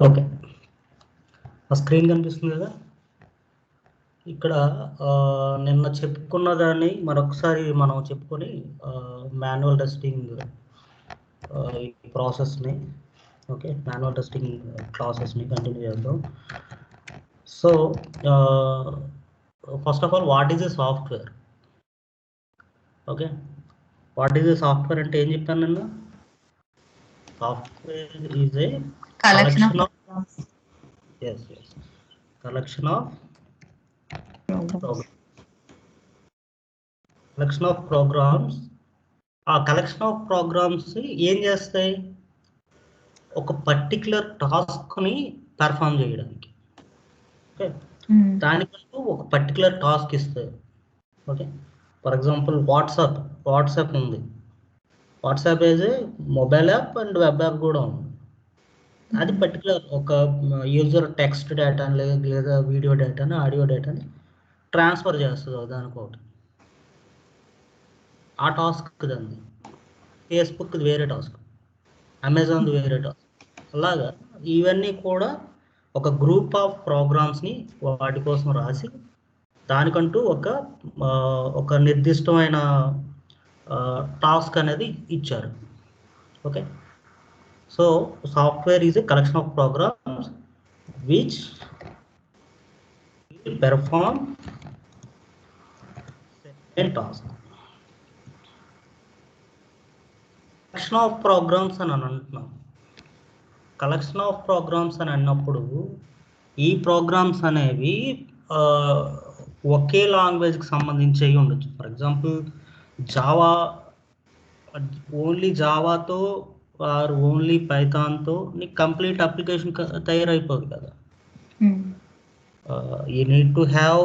Okay, ఆ screen కనిపిస్తుంది కదా. ఇక్కడ నిన్న చెప్పుకున్న దాన్ని మరొకసారి మనం చెప్పుకొని మాన్యువల్ టెస్టింగ్ ఈ ప్రాసెస్ని, ఓకే, మాన్యువల్ టెస్టింగ్ ప్రాసెస్ని కంటిన్యూ చేద్దాం. So first of all, what is a software? Okay, what is a software అంటే ఏం చెప్పాను నిన్న? Software is A collection of collection of programs. ఆ కలెక్షన్ ఆఫ్ ప్రోగ్రామ్స్ ఏం చేస్తాయి? ఒక పర్టిక్యులర్ టాస్క్ని పెర్ఫామ్ చేయడానికి. ఓకే, దానికంటూ ఒక పర్టిక్యులర్ టాస్క్ ఇస్తాయి. ఓకే, ఫర్ ఎగ్జాంపుల్ వాట్సాప్ ఉంది. WhatsApp is a mobile app and web app కూడా ఉంది. అది పర్టికులర్ ఒక యూజర్ టెక్స్ట్ డేటా లేదా వీడియో డేటాని, ఆడియో డేటాని ట్రాన్స్ఫర్ చేస్తుంది దానికొకటి. ఆ టాస్క్ దాన్ని. ఫేస్బుక్ది వేరే టాస్క్, అమెజాన్ది వేరే టాస్క్. అలాగా ఇవన్నీ కూడా ఒక గ్రూప్ ఆఫ్ ప్రోగ్రామ్స్ని వాటి కోసం రాసి దానికంటూ ఒక నిర్దిష్టమైన టాస్క్ అనేది ఇచ్చారు. Okay, so software is a collection of programs which will perform certain task. Collection of programs అని అంటున్నాం. కలెక్షన్ ఆఫ్ ప్రోగ్రామ్స్ అని అన్నప్పుడు ఈ ప్రోగ్రామ్స్ అనేవి ఒకే లాంగ్వేజ్కి సంబంధించి ఉండొచ్చు. ఫర్ ఎగ్జాంపుల్ జావా, ఓన్లీ జావాతో ఆర్ ఓన్లీ పైథాన్తో నీకు కంప్లీట్ అప్లికేషన్ తయారైపోదు కదా. You need to have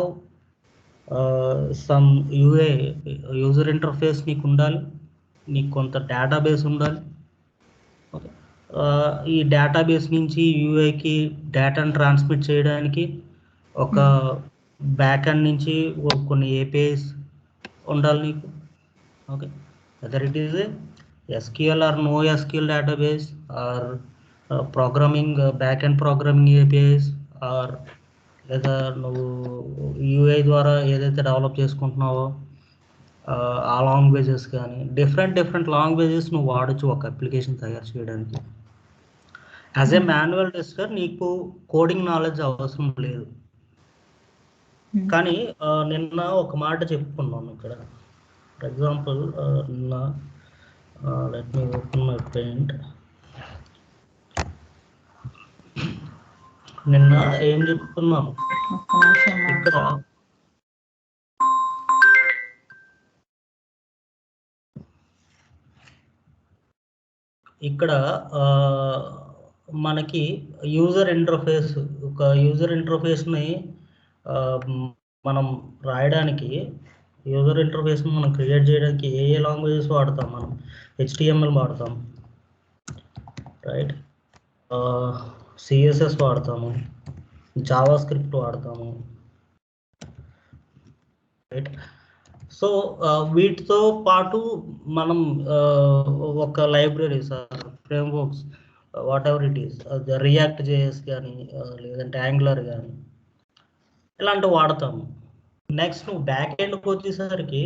some user interface నీకు ఉండాలి, నీకు కొంత డేటాబేస్ ఉండాలి. ఓకే, ఈ డేటాబేస్ నుంచి యూఐకి డేటాను ట్రాన్స్మిట్ చేయడానికి ఒక బ్యాక్ ఎండ్ నుంచి కొన్ని ఏపీఐస్ ఉండాలి నీకు. Okay, whether it is SQL or no SQL database or programming back end programming APIs or లేదా నువ్వు యూఐ ద్వారా ఏదైతే డెవలప్ చేసుకుంటున్నావో ఆ లాంగ్వేజెస్ కానీ డిఫరెంట్ లాంగ్వేజెస్ నువ్వు వాడచ్చు ఒక అప్లికేషన్ తయారు చేయడానికి. యాజ్ ఏ మాన్యువల్ టెస్టర్ నీకు కోడింగ్ నాలెడ్జ్ అవసరం లేదు. కానీ నిన్న ఒక మాట చెప్పుకున్నాను ఇక్కడ. ఫర్ ఎగ్జాంపుల్ నిన్న let me open my paint. నిన్న ఏం చెప్తున్నాను ఇక్కడ మనకి యూజర్ ఇంటర్ఫేస్ని మనం రాయడానికి, యూజర్ ఇంటర్ఫేస్ని మనం క్రియేట్ చేయడానికి ఏ లాంగ్వేజెస్ వాడతాం? మనం HTML వాడతాం, రైట్, CSS వాడతాము, జావా స్క్రిప్ట్ వాడతాము, రైట్. సో వీటితో పాటు మనం ఒక libraries, frameworks, what ever it is, react JS కానీ లేదంటే యాంగులర్ కానీ ఇలాంటివి వాడతాము. నెక్స్ట్ నువ్వు బ్యాక్ ఎండ్కి వచ్చేసరికి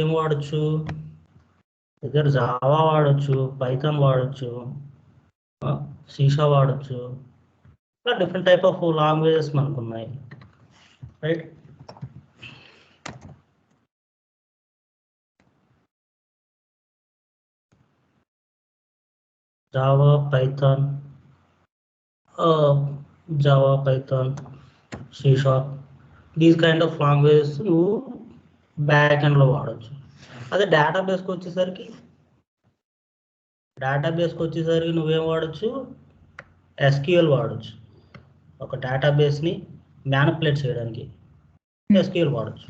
ఏం వాడచ్చు? దగ్గర జావా వాడచ్చు, పైథాన్ వాడచ్చు, C# వాడచ్చు. ఇలా డిఫరెంట్ టైప్ ఆఫ్ లాంగ్వేజెస్ మనకు ఉన్నాయి, right. Java, Python, C#, these kind of languages నువ్వు బ్యాక్ ఎండ్లో వాడచ్చు. అదే డేటాబేస్కి వచ్చేసరికి నువ్వేం వాడచ్చు? SQL వాడచ్చు. ఒక డేటాబేస్ని మ్యానిపులేట్ చేయడానికి SQL వాడచ్చు,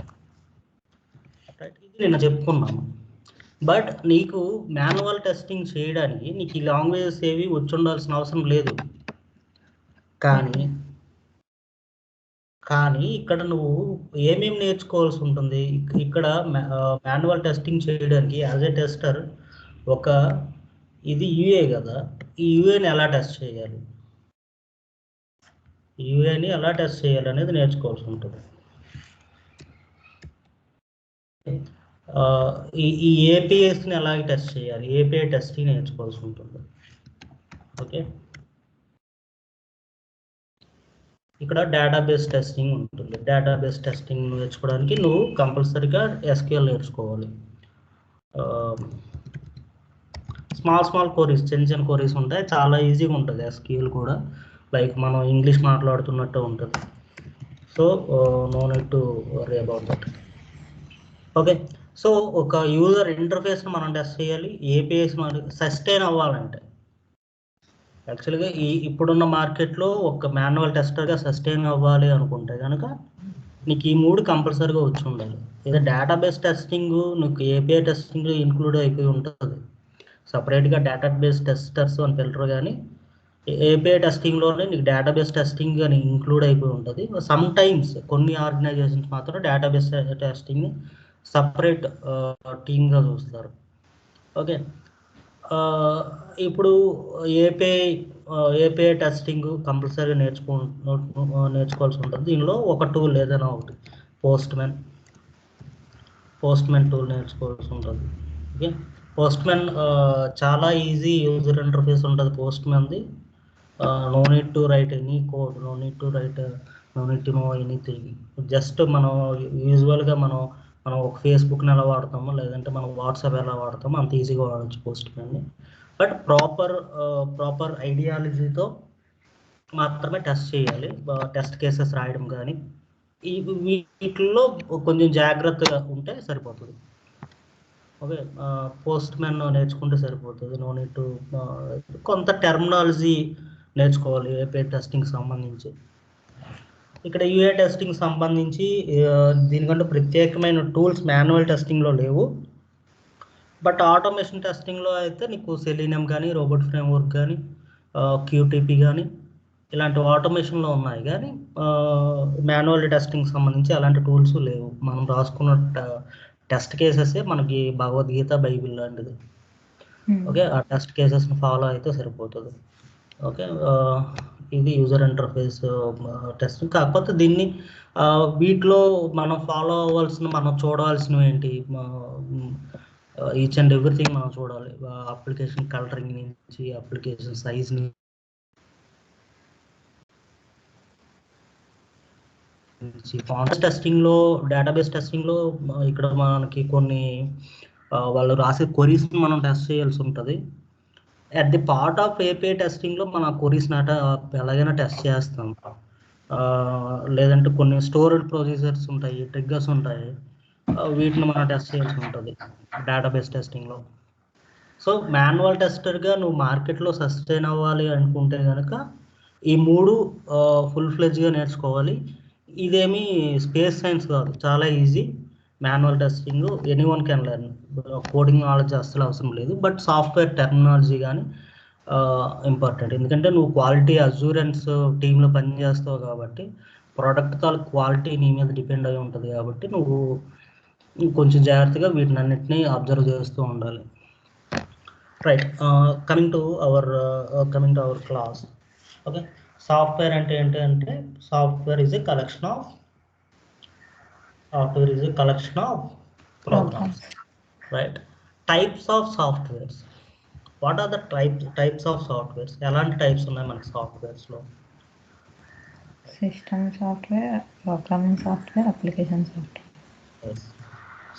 రైట్. ఇది నిన్న చెప్పుకున్నాము. బట్ నీకు మాన్యువల్ టెస్టింగ్ చేయడానికి నీకు ఈ లాంగ్వేజెస్ ఏవి వచ్చి ఉండాల్సిన అవసరం లేదు. కానీ ఇక్కడ నువ్వు ఏమేమి నేర్చుకోవాల్సి ఉంటుంది? ఇక్కడ మాన్యువల్ టెస్టింగ్ చేయడానికి యాజ్ ఏ టెస్టర్ ఇది UA కదా, ఈ యూఏని ఎలా టెస్ట్ చేయాలి, యూఏని ఎలా టెస్ట్ చేయాలి అనేది నేర్చుకోవాల్సి ఉంటుంది. ఈ ఏపీఎస్ని ఎలా టెస్ట్ చేయాలి, ఏపీఐ టెస్టింగ్ నేర్చుకోవాల్సి ఉంటుంది. ఓకే, ఇక్కడ డేటాబేస్ టెస్టింగ్ ఉంటుంది. డేటాబేస్ టెస్టింగ్ నేర్చుకోవడానికి నువ్వు కంపల్సరీగా ఎస్క్యూఎల్ నేర్చుకోవాలి. స్మాల్ కోరీస్, చిన్న కోరీస్ ఉంటాయి, చాలా ఈజీగా ఉంటుంది ఎస్క్యూఎల్ కూడా. లైక్ మనం ఇంగ్లీష్ మాట్లాడుతున్నట్టు ఉంటుంది. So no need to worry about that. Okay, so ఒక యూజర్ ఇంటర్ఫేస్ని మనం టెస్ట్ చేయాలి. ఏపీఎస్ సస్టైన్ అవ్వాలంటే యాక్చువల్గా ఇప్పుడున్న మార్కెట్లో ఒక మాన్యువల్ టెస్టర్గా సస్టైన్ అవ్వాలి అనుకుంటే కనుక నీకు ఈ 3 కంపల్సరీగా వచ్చి ఉండాలి. ఏదో డేటాబేస్ టెస్టింగ్ నీకు ఏపీఐ టెస్టింగ్ ఇంక్లూడ్ అయిపోయి ఉంటుంది. సపరేట్గా డేటాబేస్ టెస్టర్స్ అని పిలరు, కానీ ఏపీఐ టెస్టింగ్లోనే నీకు డేటాబేస్ టెస్టింగ్ అని ఇంక్లూడ్ అయిపోయి ఉంటుంది. సమ్ టైమ్స్ కొన్ని ఆర్గనైజేషన్స్ మాత్రం డేటాబేస్ టెస్టింగ్ సపరేట్ టీమ్గా చూస్తారు. ఓకే, ఇప్పుడు ఏపీఐ టెస్టింగ్ కంపల్సరీ నేర్చుకోవాల్సి ఉంటుంది. దీనిలో ఒక టూల్ ఏదైనా ఒకటి పోస్ట్మెన్ టూల్ నేర్చుకోవాల్సి ఉంటుంది. ఓకే, పోస్ట్మెన్ చాలా ఈజీ యూజర్ ఇంటర్ఫేస్ ఉంటుంది పోస్ట్మెన్ది. No need to write any code, no need to know anything. Just మనం యూజువల్గా మనం ఒక ఫేస్బుక్ని ఎలా వాడతామో, లేదంటే మనం వాట్సాప్ ఎలా వాడతామో అంత ఈజీగా వాడచ్చు పోస్ట్మెన్ని. బట్ ప్రాపర్ ఐడియాలజీతో మాత్రమే టెస్ట్ చేయాలి. టెస్ట్ కేసెస్ రాయడం కానీ వీటిల్లో కొంచెం జాగ్రత్తగా ఉంటే సరిపోతుంది. ఓకే, పోస్ట్మెన్ నేర్చుకుంటే సరిపోతుంది. నో నీడ్ టు కొంత టెర్మినాలజీ నేర్చుకోవాలి ఏపీఐ టెస్టింగ్ సంబంధించి. ఇక్కడ యూఏ టెస్టింగ్ సంబంధించి దీనికంటే ప్రత్యేకమైన టూల్స్ మాన్యువల్ టెస్టింగ్లో లేవు. బట్ ఆటోమేషన్ టెస్టింగ్లో అయితే నీకు సెలీనియం కానీ, రోబోట్ ఫ్రేమ్వర్క్ కానీ, క్యూటీపీ కానీ ఇలాంటి ఆటోమేషన్లో ఉన్నాయి. కానీ మాన్యువల్ టెస్టింగ్ సంబంధించి అలాంటి టూల్స్ లేవు. మనం రాసుకున్న టెస్ట్ కేసెస్ మనకి భగవద్గీత, బైబిల్ లాంటిది. ఓకే, ఆ టెస్ట్ కేసెస్ని ఫాలో అయితే సరిపోతుంది. ఓకే, ఇది యూజర్ ఇంటర్ఫేస్ టెస్టింగ్. కాకపోతే దీన్ని వీటిలో మనం ఫాలో అవ్వాల్సిన, మనం చూడవలసినవి ఏంటి, ఈచ్ అండ్ ఎవ్రీథింగ్ మనం చూడాలి. అప్లికేషన్ కలరింగ్ నుంచి అప్లికేషన్ సైజ్ నుంచి టెస్టింగ్లో, డేటాబేస్ టెస్టింగ్లో ఇక్కడ మనకి కొన్ని వాళ్ళు రాసే క్వరీస్ మనం టెస్ట్ చేయాల్సి ఉంటుంది. At the part of API టెస్టింగ్లో మన క్వరీస్ ఎలాగైనా టెస్ట్ చేస్తాం. లేదంటే కొన్ని స్టోరేజ్ ప్రొసీజర్స్ ఉంటాయి, ట్రిగ్గర్స్ ఉంటాయి, వీటిని మనం టెస్ట్ చేయాల్సి ఉంటుంది డేటాబేస్ టెస్టింగ్లో. సో మాన్యువల్ టెస్టర్గా నువ్వు మార్కెట్లో సస్టైన్ అవ్వాలి అనుకుంటే కనుక ఈ 3 ఫుల్ ఫ్లెడ్జ్గా నేర్చుకోవాలి. ఇదేమి స్పేస్ సైన్స్ కాదు, చాలా easy. Manual testing anyone can learn. Coding knowledge అస్సలు అవసరం లేదు. బట్ సాఫ్ట్వేర్ టెర్మినాలజీ కానీ ఇంపార్టెంట్. ఎందుకంటే నువ్వు క్వాలిటీ అష్యూరెన్స్ టీంలో పనిచేస్తావు కాబట్టి ప్రోడక్ట్ తాలూకు క్వాలిటీ నీ మీద డిపెండ్ అయి ఉంటుంది. కాబట్టి నువ్వు కొంచెం జాగ్రత్తగా వీటిని అన్నిటినీ అబ్జర్వ్ చేస్తూ ఉండాలి. Right, coming to our class. Okay, software అంటే ఏంటంటే software is a collection of programs. Right, types of softwares. What are the types of softwares? ఎలాంటి టైప్స్ ఉన్నాయి మనకి సాఫ్ట్వేర్స్లో? System software, programming software, application software.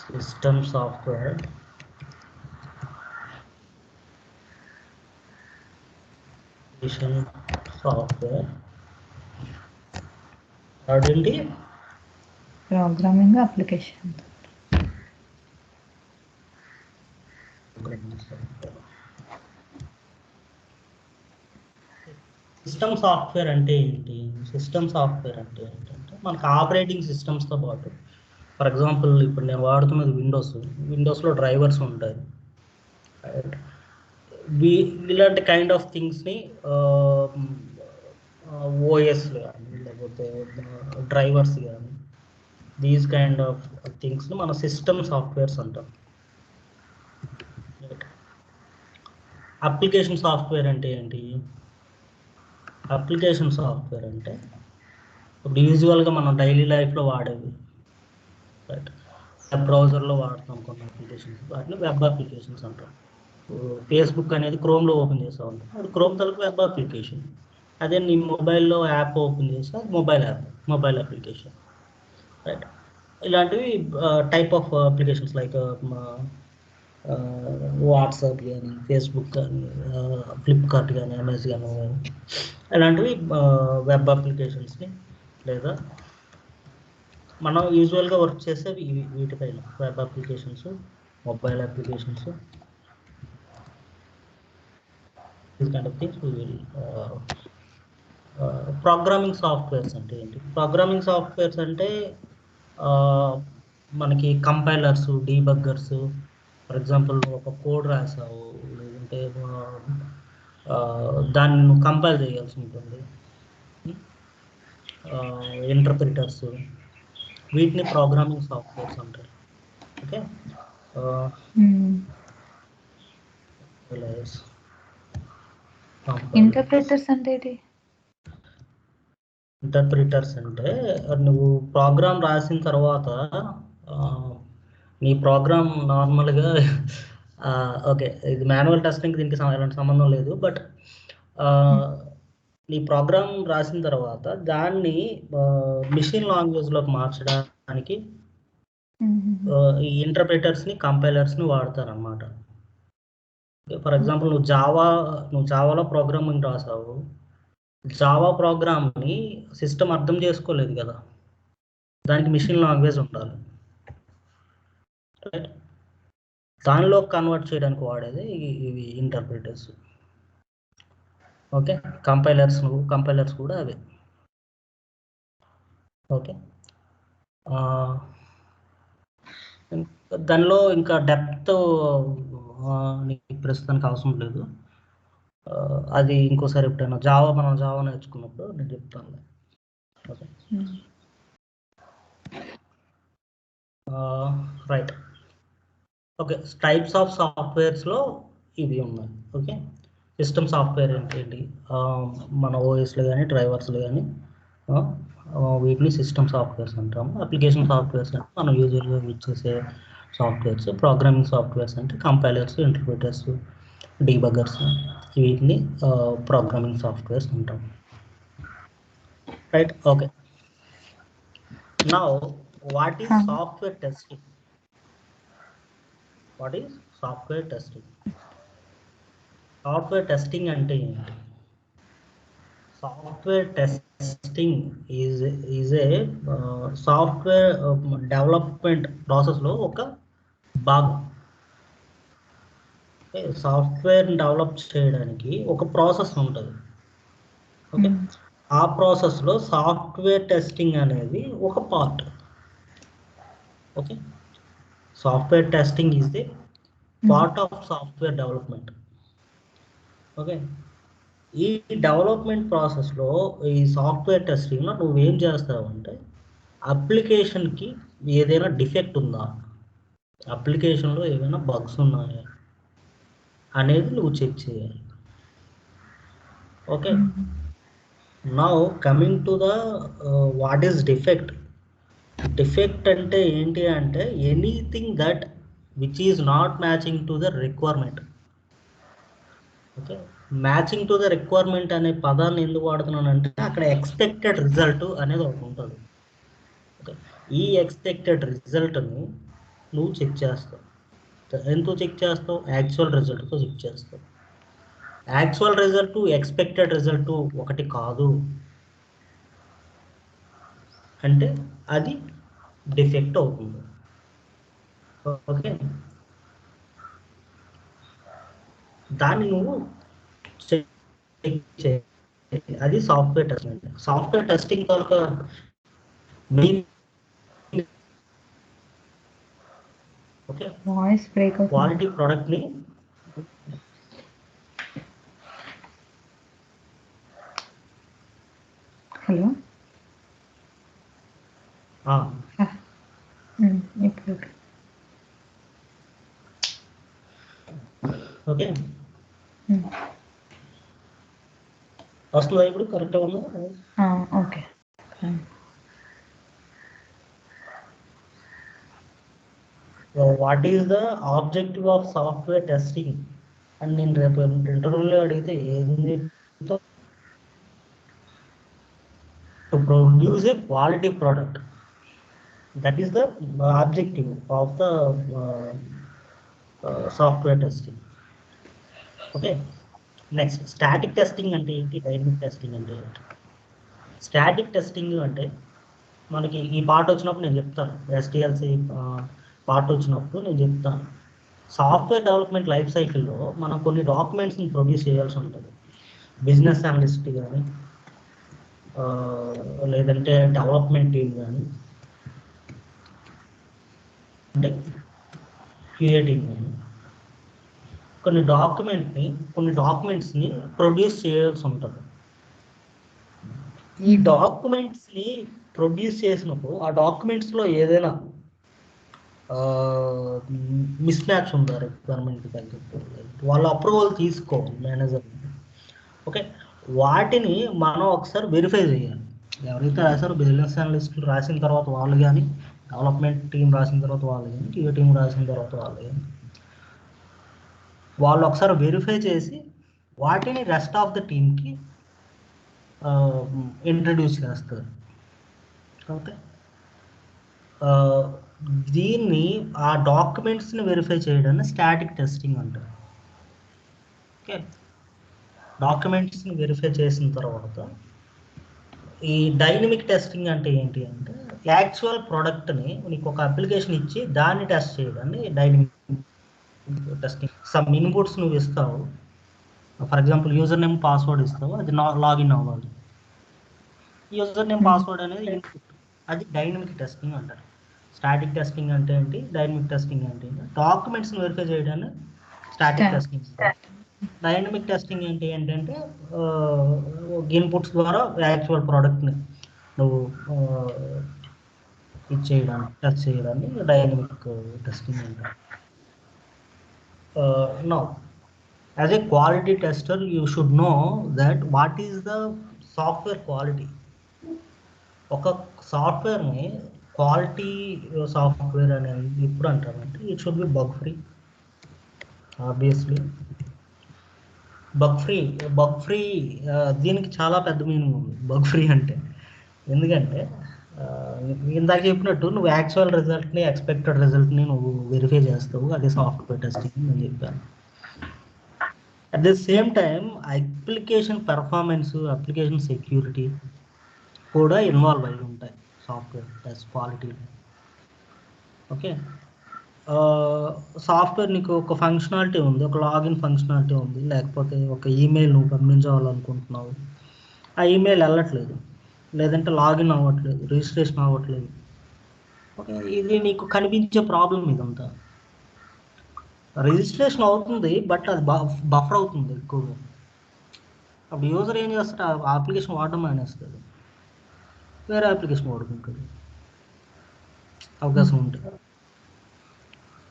System software, software, అదేంటి programming, application. System software అంటే ఏంటి? System software అంటే ఏంటంటే మనకు ఆపరేటింగ్ సిస్టమ్స్తో పాటు, ఫర్ ఎగ్జాంపుల్ ఇప్పుడు నేను వాడుతున్నది విండోస్లో డ్రైవర్స్ ఉంటాయి. ఇలాంటి కైండ్ ఆఫ్ థింగ్స్ని ఓఎస్ కానీ, లేకపోతే డ్రైవర్స్ కానీ, దీస్ కైండ్ ఆఫ్ థింగ్స్ని మన సిస్టమ్ సాఫ్ట్వేర్స్ అంటాం. అప్లికేషన్ సాఫ్ట్వేర్ అంటే ఏంటి? అప్లికేషన్ సాఫ్ట్వేర్ అంటే ఇప్పుడు యూజువల్గా మనం డైలీ లైఫ్లో వాడేవి, రైట్? వెబ్ బ్రౌజర్లో వాడతాం కొన్ని అప్లికేషన్స్, వాటిని వెబ్ అప్లికేషన్స్ అంటాం. ఫేస్బుక్ అనేది క్రోమ్లో ఓపెన్ చేస్తూ ఉంటాం, అది క్రోమ్ తలకు వెబ్ అప్లికేషన్. అదే నీ మొబైల్లో యాప్ ఓపెన్ చేస్తే అది mobile app, mobile application, right? ఇలాంటివి type of applications like WhatsApp కానీ, ఫేస్బుక్ కానీ, ఫ్లిప్కార్ట్ కానీ, అమెజాన్ కానీ, ఇలాంటివి వెబ్ అప్లికేషన్స్ని, లేదా మనం యూజువల్గా వర్క్ చేసేవి వీటిపైన web applications, mobile applications, these kind of things we will. Programming softwares అంటే ఏంటి? ప్రోగ్రామింగ్ సాఫ్ట్వేర్స్ అంటే మనకి కంపైలర్స్, డీబగ్గర్స్. ఫర్ ఎగ్జాంపుల్ ఒక కోడ్ రాసావు, లేదంటే దాన్ని నువ్వు కంపైల్ చేయాల్సి ఉంటుంది, ఇంటర్ప్రిటర్స్, వీటిని ప్రోగ్రామింగ్ సాఫ్ట్వేర్స్ అంటారు. ఓకే, ఇంటర్ప్రిటర్స్ అంటే ఏంటి? ఇంటర్ప్రిటర్స్ అంటే నువ్వు ప్రోగ్రామ్ రాసిన తర్వాత నీ ప్రోగ్రామ్ నార్మల్గా ఓకే, ఇది మాన్యువల్ టెస్టింగ్, దీనికి ఎలాంటి సంబంధం లేదు. బట్ నీ ప్రోగ్రామ్ రాసిన తర్వాత దాన్ని మిషన్ లాంగ్వేజ్లోకి మార్చడానికి ఈ ఇంటర్ప్రిటర్స్ని, కంపైలర్స్ని వాడతారన్నమాట. ఫర్ ఎగ్జాంపుల్ నువ్వు జావాలో ప్రోగ్రామింగ్ రాసావు, జావా ప్రోగ్రామ్ని సిస్టమ్ అర్థం చేసుకోలేదు కదా, దానికి మిషన్ లాంగ్వేజ్ ఉండాలి, రైట్? దానిలో కన్వర్ట్ చేయడానికి వాడేది ఇవి ఇంటర్ప్రిటర్స్. ఓకే, కంపైలర్స్ కూడా అవే. ఓకే, దానిలో ఇంకా డెప్త్ నీకు ప్రస్తుతానికి అవసరం లేదు, అది ఇంకోసారి ఎప్పుడైనా మనం జావా నేర్చుకున్నప్పుడు నేను చెప్తాను. Okay, right. Okay, types of సాఫ్ట్వేర్స్లో ఇవి ఉన్నాయి. ఓకే, సిస్టమ్ సాఫ్ట్వేర్ ఏంటి? మన ఓఎస్లు కానీ, డ్రైవర్స్లు కానీ, వీటిని సిస్టమ్ సాఫ్ట్వేర్స్ అంటాము. అప్లికేషన్ సాఫ్ట్వేర్స్ అంటే మనం యూజువల్గా యూజ్ చేసే సాఫ్ట్వేర్స్. ప్రోగ్రామింగ్ సాఫ్ట్వేర్స్ అంటే కంపైలర్స్, ఇంటర్ప్రిటర్స్, డీబగ్గర్స్, వీటిని ప్రోగ్రామింగ్ సాఫ్ట్వేర్స్ అంటాం, right? Okay, now what is software testing? What is software testing? Software testing అంటే ఏంటి? Software testing is a software development ప్రాసెస్లో ఒక భాగం. సాఫ్ట్వేర్ డెవలప్ చేయడానికి ఒక ప్రాసెస్ ఉంటుంది. ఓకే, ఆ ప్రాసెస్లో సాఫ్ట్వేర్ టెస్టింగ్ అనేది ఒక part. Okay, software testing is the part of software development. Okay, ఈ డెవలప్మెంట్ ప్రాసెస్లో ఈ సాఫ్ట్వేర్ టెస్టింగ్లో నువ్వేం చేస్తావు అంటే, అప్లికేషన్కి ఏదైనా డిఫెక్ట్ ఉందా, అప్లికేషన్లో ఏమైనా బగ్స్ ఉన్నాయా అనేది నువ్వు చెక్ చేయాలి. Okay, now coming to the what is defect. Defect అంటే ఏంటి అంటే anything that which is not matching to the requirement. Okay, matching to the requirement అనే పదాన్ని ఎందుకు వాడుతున్నానంటే అక్కడ ఎక్స్పెక్టెడ్ రిజల్ట్ అనేది ఒకటి ఉంటుంది. ఓకే, ఈ ఎక్స్పెక్టెడ్ రిజల్ట్ని నువ్వు చెక్ చేస్తావు. ఎంతో చెక్ చేస్తావు? యాక్చువల్ రిజల్ట్తో చెక్ చేస్తావు. యాక్చువల్ రిజల్ట్, ఎక్స్పెక్టెడ్ రిజల్ట్ ఒకటి కాదు అంటే అది డిఫెక్ట్ అవుతుంది. ఓకే, దాన్ని నువ్వు చెక్ చేయాలి. అది సాఫ్ట్వేర్ టెస్టింగ్. సాఫ్ట్వేర్ టెస్టింగ్ కనుక మెయిన్ ఓకే, వాయిస్ బ్రేక్ అవుతుంది. క్వాలిటీ ప్రోడక్ట్ని హలో, ఇప్పుడు ఓకే, వస్తుందా ఇప్పుడు కరెక్ట్గా ఉందా? Okay. What is the objective of software testing అని నేను రేపు ఇంటర్వ్యూలో అడిగితే ఏది to produce A quality product. That is the objective of the software testing. Okay, next static testing అంటే ఏంటి, డైనమిక్ టెస్టింగ్ అంటే ఏంటి? స్టాటిక్ టెస్టింగ్ అంటే మనకి ఈ పార్ట్ వచ్చినప్పుడు నేను చెప్తాను, ఎస్టిఎల్సి పార్ట్ వచ్చినప్పుడు నేను చెప్తాను. సాఫ్ట్వేర్ డెవలప్మెంట్ లైఫ్ సైకిల్లో మనం కొన్ని డాక్యుమెంట్స్ని ప్రొడ్యూస్ చేయాల్సి ఉంటుంది. బిజినెస్ అనలిస్ట్ కానీ లేదంటే డెవలప్మెంట్ టీమ్ కానీ అంటే క్యూఏ టీమ్ కానీ కొన్ని డాక్యుమెంట్స్ని ప్రొడ్యూస్ చేయాల్సి ఉంటుంది. ఈ డాక్యుమెంట్స్ని ప్రొడ్యూస్ చేసినప్పుడు ఆ డాక్యుమెంట్స్లో ఏదైనా మిస్ మ్యాచ్ ఉందా రిక్వైర్మెంట్ తగ్గట్టు, వాళ్ళ అప్రూవల్ తీసుకోవాలి మేనేజర్. ఓకే, వాటిని మనం ఒకసారి వెరిఫై చేయాలి. ఎవరైతే రాశారో బిజినెస్ అనలిస్టులు రాసిన తర్వాత వాళ్ళు కానీ, డెవలప్మెంట్ టీం రాసిన తర్వాత వాళ్ళు కానీ, క్యూఏ టీం రాసిన తర్వాత వాళ్ళు కానీ, వాళ్ళు ఒకసారి వెరిఫై చేసి వాటిని రెస్ట్ ఆఫ్ ద టీమ్కి ఇంట్రడ్యూస్ చేస్తారు. ఓకే, దీన్ని ఆ డాక్యుమెంట్స్ని వెరిఫై చేయడాన్ని స్టాటిక్ టెస్టింగ్ అంటారు. ఓకే, డాక్యుమెంట్స్ని వెరిఫై చేసిన తర్వాత ఈ డైనమిక్ టెస్టింగ్ అంటే ఏంటి అంటే యాక్చువల్ ప్రోడక్ట్ని నీకు ఒక అప్లికేషన్ ఇచ్చి దాన్ని టెస్ట్ చేయడాన్ని డైనమిక్ టెస్టింగ్. సమ్ ఇన్పుట్స్ నువ్వు ఇస్తావు, for example user name password ఇస్తావు, అది లాగిన్ అవ్వాలి. యూజర్ నేమ్ పాస్వర్డ్ అనేది ఇన్పుట్, అది డైనమిక్ టెస్టింగ్ అంటారు. స్టాటిక్ టెస్టింగ్ అంటే ఏంటి, డైనమిక్ టెస్టింగ్ అంటే ఏంటి? డాక్యుమెంట్స్ని వెరిఫై చేయడాన్ని స్టాటిక్ టెస్టింగ్. డైనమిక్ టెస్టింగ్ ఏంటి ఏంటంటే ఇన్పుట్స్ ద్వారా యాక్చువల్ ప్రోడక్ట్ని నువ్వు ఇచ్చేయడానికి టెస్ట్ చేయడాన్ని డైనమిక్ టెస్టింగ్ అంటారు. Now as a quality tester you should know that what is the software quality. ఒక సాఫ్ట్వేర్ని క్వాలిటీ సాఫ్ట్వేర్ అనేది ఎప్పుడు అంటారంటే it should be bug free. Obviously bug free దీనికి చాలా పెద్ద మీనింగ్ ఉంది బగ్ ఫ్రీ అంటే. ఎందుకంటే ఇందాక చెప్పినట్టు నువ్వు యాక్చువల్ రిజల్ట్ని ఎక్స్పెక్టెడ్ రిజల్ట్ని నువ్వు వెరిఫై చేస్తావు, అది సాఫ్ట్వేర్ టెస్టింగ్ అని చెప్పాను. At the same time application performance, application security కూడా ఇన్వాల్వ్ అయి ఉంటాయి software test quality. Okay, software నీకు ఒక ఫంక్షనాలిటీ ఉంది, ఒక లాగిన్ ఫంక్షనాలిటీ ఉంది, లేకపోతే ఒక ఈమెయిల్ నువ్వు పంపించాలనుకుంటున్నావు, ఆ ఈమెయిల్ వెళ్ళట్లేదు, లేదంటే లాగిన్ అవ్వట్లేదు, రిజిస్ట్రేషన్ అవ్వట్లేదు. ఓకే, ఇది నీకు కనిపించే ప్రాబ్లం. ఇదంతా రిజిస్ట్రేషన్ అవుతుంది బట్ అది బఫర్ అవుతుంది ఎక్కువగా. అప్పుడు యూజర్ ఏం చేస్తాడు, ఆ అప్లికేషన్ వాడడం మానేస్తాడు, వేరే అప్లికేషన్ వాడుకుంటాడు అవకాశం ఉంటుంది.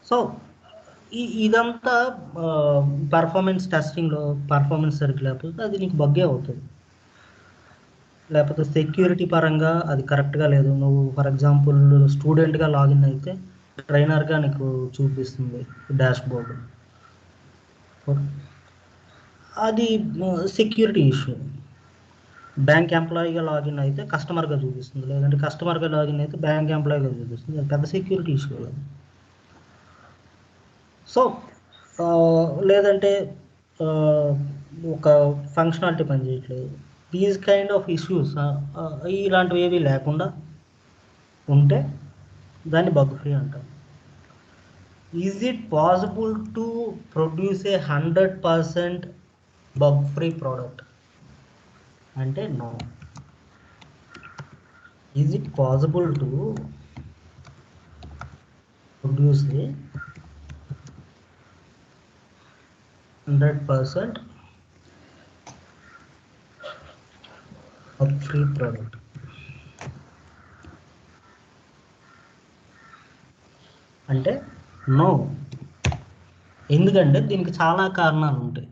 సో ఇదంతా పర్ఫార్మెన్స్ టెస్టింగ్లో పర్ఫార్మెన్స్ సరిగ్గా లేకపోతే అది నీకు బగ్గే అవుతుంది. లేకపోతే సెక్యూరిటీ పరంగా అది కరెక్ట్గా లేదు. నువ్వు ఫర్ ఎగ్జాంపుల్ స్టూడెంట్గా లాగిన్ అయితే ట్రైనర్గా నీకు చూపిస్తుంది డాష్ బోర్డు, అది సెక్యూరిటీ ఇష్యూ. బ్యాంక్ ఎంప్లాయీగా లాగిన్ అయితే కస్టమర్గా చూపిస్తుంది, లేదంటే కస్టమర్గా లాగిన్ అయితే బ్యాంక్ ఎంప్లాయీగా చూపిస్తుంది, అది పెద్ద సెక్యూరిటీ ఇష్యూ లేదు. సో లేదంటే ఒక ఫంక్షనాలిటీ పనిచేయట్లేదు, దీస్ కైండ్ ఆఫ్ ఇష్యూస్ ఇలాంటివి ఏవి లేకుండా ఉంటే దాన్ని బగ్ ఫ్రీ అంటారు. Is it possible to produce a 100% bug free product అంటే no. Is it possible to produce a 100% bug free product అంటే నో. ఎందుకంటే దీనికి చాలా కారణాలు ఉంటాయి.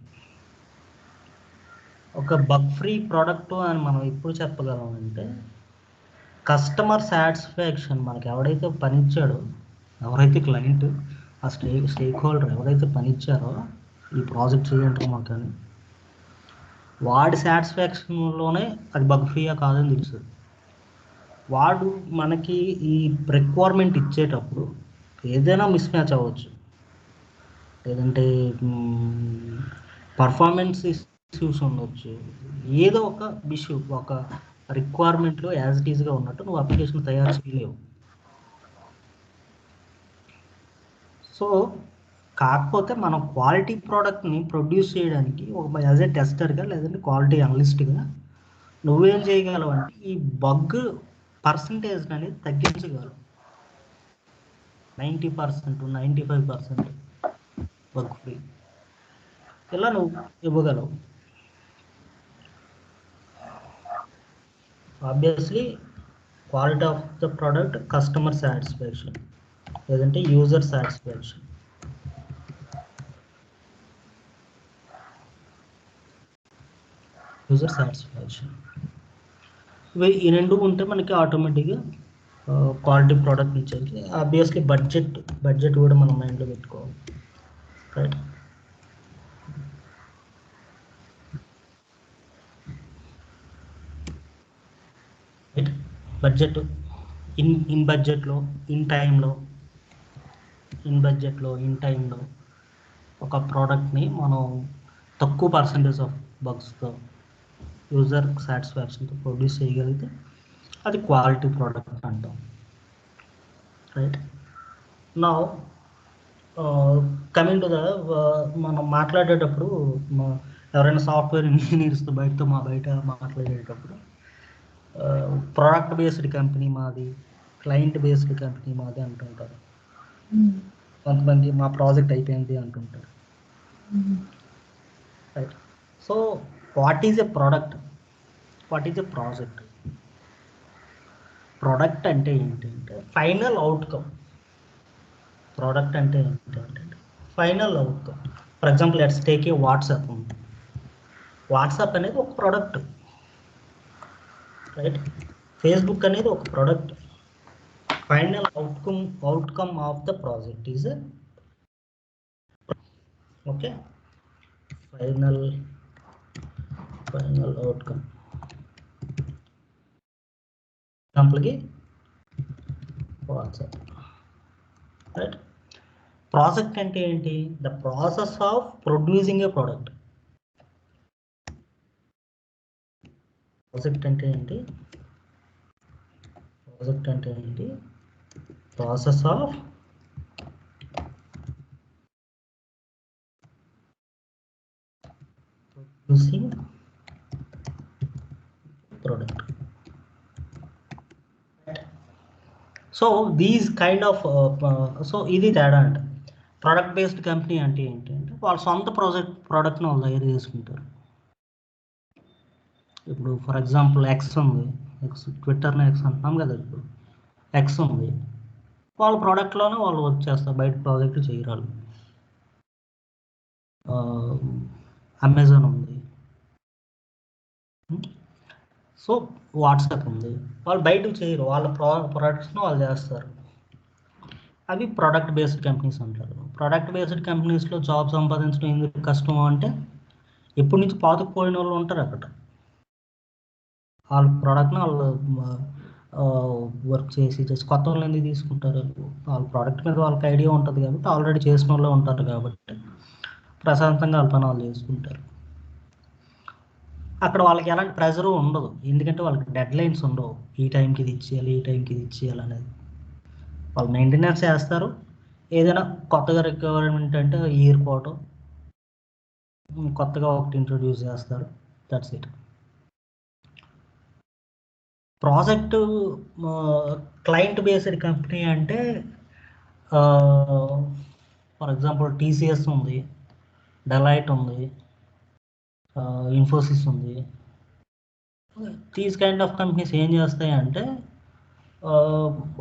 ఒక బగ్ ఫ్రీ ప్రోడక్ట్ అని మనం ఎప్పుడు చెప్పగలం అంటే కస్టమర్ సాటిస్ఫాక్షన్. మనకి ఎవడైతే పని ఇచ్చాడో, ఎవరైతే క్లయింట్, ఆ స్టేక్ హోల్డర్ ఎవరైతే పని ఇచ్చారో ఈ ప్రాజెక్ట్ చేయంటారో మాకని, వాడి సాటిస్ఫాక్షన్లోనే అది బగ్ ఫ్రీయా కాదని తెలుస్తుంది. వాడు మనకి ఈ రిక్వైర్మెంట్ ఇచ్చేటప్పుడు ఏదైనా మిస్ మ్యాచ్ అవ్వచ్చు, లేదంటే పర్ఫార్మెన్స్ ఇష్యూస్ ఉండొచ్చు, ఏదో ఒక ఇష్యూ ఒక రిక్వైర్మెంట్లో యాజ్ ఇట్ ఈస్గా ఉన్నట్టు నువ్వు అప్లికేషన్ తయారు చేయలేవు. సో కాకపోతే మనం క్వాలిటీ ప్రోడక్ట్ని ప్రొడ్యూస్ చేయడానికి ఒక యాజ్ ఏ టెస్టర్గా లేదంటే క్వాలిటీ అనలిస్ట్గా నువ్వేం చేయగలవు అంటే ఈ బగ్ పర్సంటేజ్ అనేది తగ్గించగలవు. 90%, 95% బగ్ ఫ్రీ ఇలా నువ్వు ఇవ్వగలవు. Obviously quality of the product, customer satisfaction లేదంటే యూజర్ సాటిస్ఫాక్షన్. యూజర్ సాటిస్ఫాక్షన్ ఈ రెండు ఉంటే మనకి ఆటోమేటిక్గా క్వాలిటీ ప్రోడక్ట్ ఇచ్చేది. ఆబ్వియస్లీ బడ్జెట్ కూడా మనం మైండ్లో పెట్టుకోవాలి, రైట్? బడ్జెట్ ఇన్ బడ్జెట్లో ఇన్ టైంలో ఒక ప్రోడక్ట్ని మనం తక్కువ పర్సంటేజ్ ఆఫ్ బగ్స్తో యూజర్ సాటిస్ఫాక్షన్తో ప్రొడ్యూస్ చేయగలిగితే అది క్వాలిటీ ప్రోడక్ట్ అంటాం, రైట్? నా కమింగ్ టు ద మనం మాట్లాడేటప్పుడు ఎవరైనా సాఫ్ట్వేర్ ఇంజనీర్స్తో బయట మాట్లాడేటప్పుడు ప్రోడక్ట్ బేస్డ్ కంపెనీ మాది, క్లయింట్ బేస్డ్ కంపెనీ మాది అంటుంటారు. కొంతమంది మా ప్రాజెక్ట్ అయిపోయింది అంటుంటారు, right? So what is a product, what is a project? Product అంటే ఏంటంటే ఫైనల్ అవుట్కమ్. ప్రోడక్ట్ అంటే ఏంటంటే final outcome. For example let's take a WhatsApp ఉంది. వాట్సాప్ అనేది ఒక ప్రోడక్ట్, రైట్? ఫేస్బుక్ అనేది ఒక product. Final outcome of the project is okay. Final outcome. ఎగ్జాంపుల్కి వాట్సాప్, రైట్? ప్రాజెక్ట్ అంటే ఏంటి? The process of producing A product. Project అంటే ఏంటి? Process of producing product. So these kind of so ఇది తేడా అంటే ప్రోడక్ట్ బేస్డ్ కంపెనీ అంటే ఏంటంటే వాళ్ళ సొంత ప్రోడక్ట్ని వాళ్ళు తయారు చేసుకుంటారు. ఇప్పుడు ఫర్ ఎగ్జాంపుల్ ఎక్స్ ఉంది, ట్విట్టర్ని ఎక్స్ అంటున్నాం కదా, ఇప్పుడు ఎక్స్ ఉంది, వాళ్ళ ప్రోడక్ట్లోనే వాళ్ళు వర్క్ చేస్తారు, బయట ప్రాజెక్ట్ చేయరాలు. అమెజాన్ ఉంది, సో వాట్సాప్ ఉంది, వాళ్ళు బయటకు చేయరు, వాళ్ళ ప్రోడక్ట్స్ని వాళ్ళు చేస్తారు. అవి ప్రోడక్ట్ బేస్డ్ కంపెనీస్ అంటారు. ప్రోడక్ట్ బేస్డ్ కంపెనీస్లో జాబ్ సంపాదించడం ఎందుకు కష్టం అంటే ఎప్పటి నుంచి పాతుకుపోయిన వాళ్ళు ఉంటారు అక్కడ. వాళ్ళ ప్రోడక్ట్ని వాళ్ళు వర్క్ చేసి కొత్త వాళ్ళని ఎందుకు తీసుకుంటారు? వాళ్ళ ప్రోడక్ట్ మీద వాళ్ళకి ఐడియా ఉంటుంది కాబట్టి, ఆల్రెడీ చేసిన వాళ్ళు ఉంటారు కాబట్టి ప్రశాంతంగా వాళ్ళ పని వాళ్ళు చేసుకుంటారు. అక్కడ వాళ్ళకి ఎలాంటి ప్రెజరు ఉండదు, ఎందుకంటే వాళ్ళకి డెడ్ లైన్స్ ఉండవు, ఈ టైంకి ఇది ఇచ్చేయాలి, ఈ టైంకి ఇది ఇచ్చేయాలి అనేది. వాళ్ళు మెయింటెనెన్స్ చేస్తారు. ఏదైనా కొత్తగా రిక్వైర్మెంట్ అంటే ఇయర్ పోవటం, కొత్తగా ఒకటి ఇంట్రొడ్యూస్ చేస్తారు, that's it. Project client based company అంటే ఫర్ ఎగ్జాంపుల్ టీసీఎస్ ఉంది, డెలైట్ ఉంది, ఇన్ఫోసిస్ ఉంది. దీస్ కైండ్ ఆఫ్ కంపెనీస్ ఏం చేస్తాయి అంటే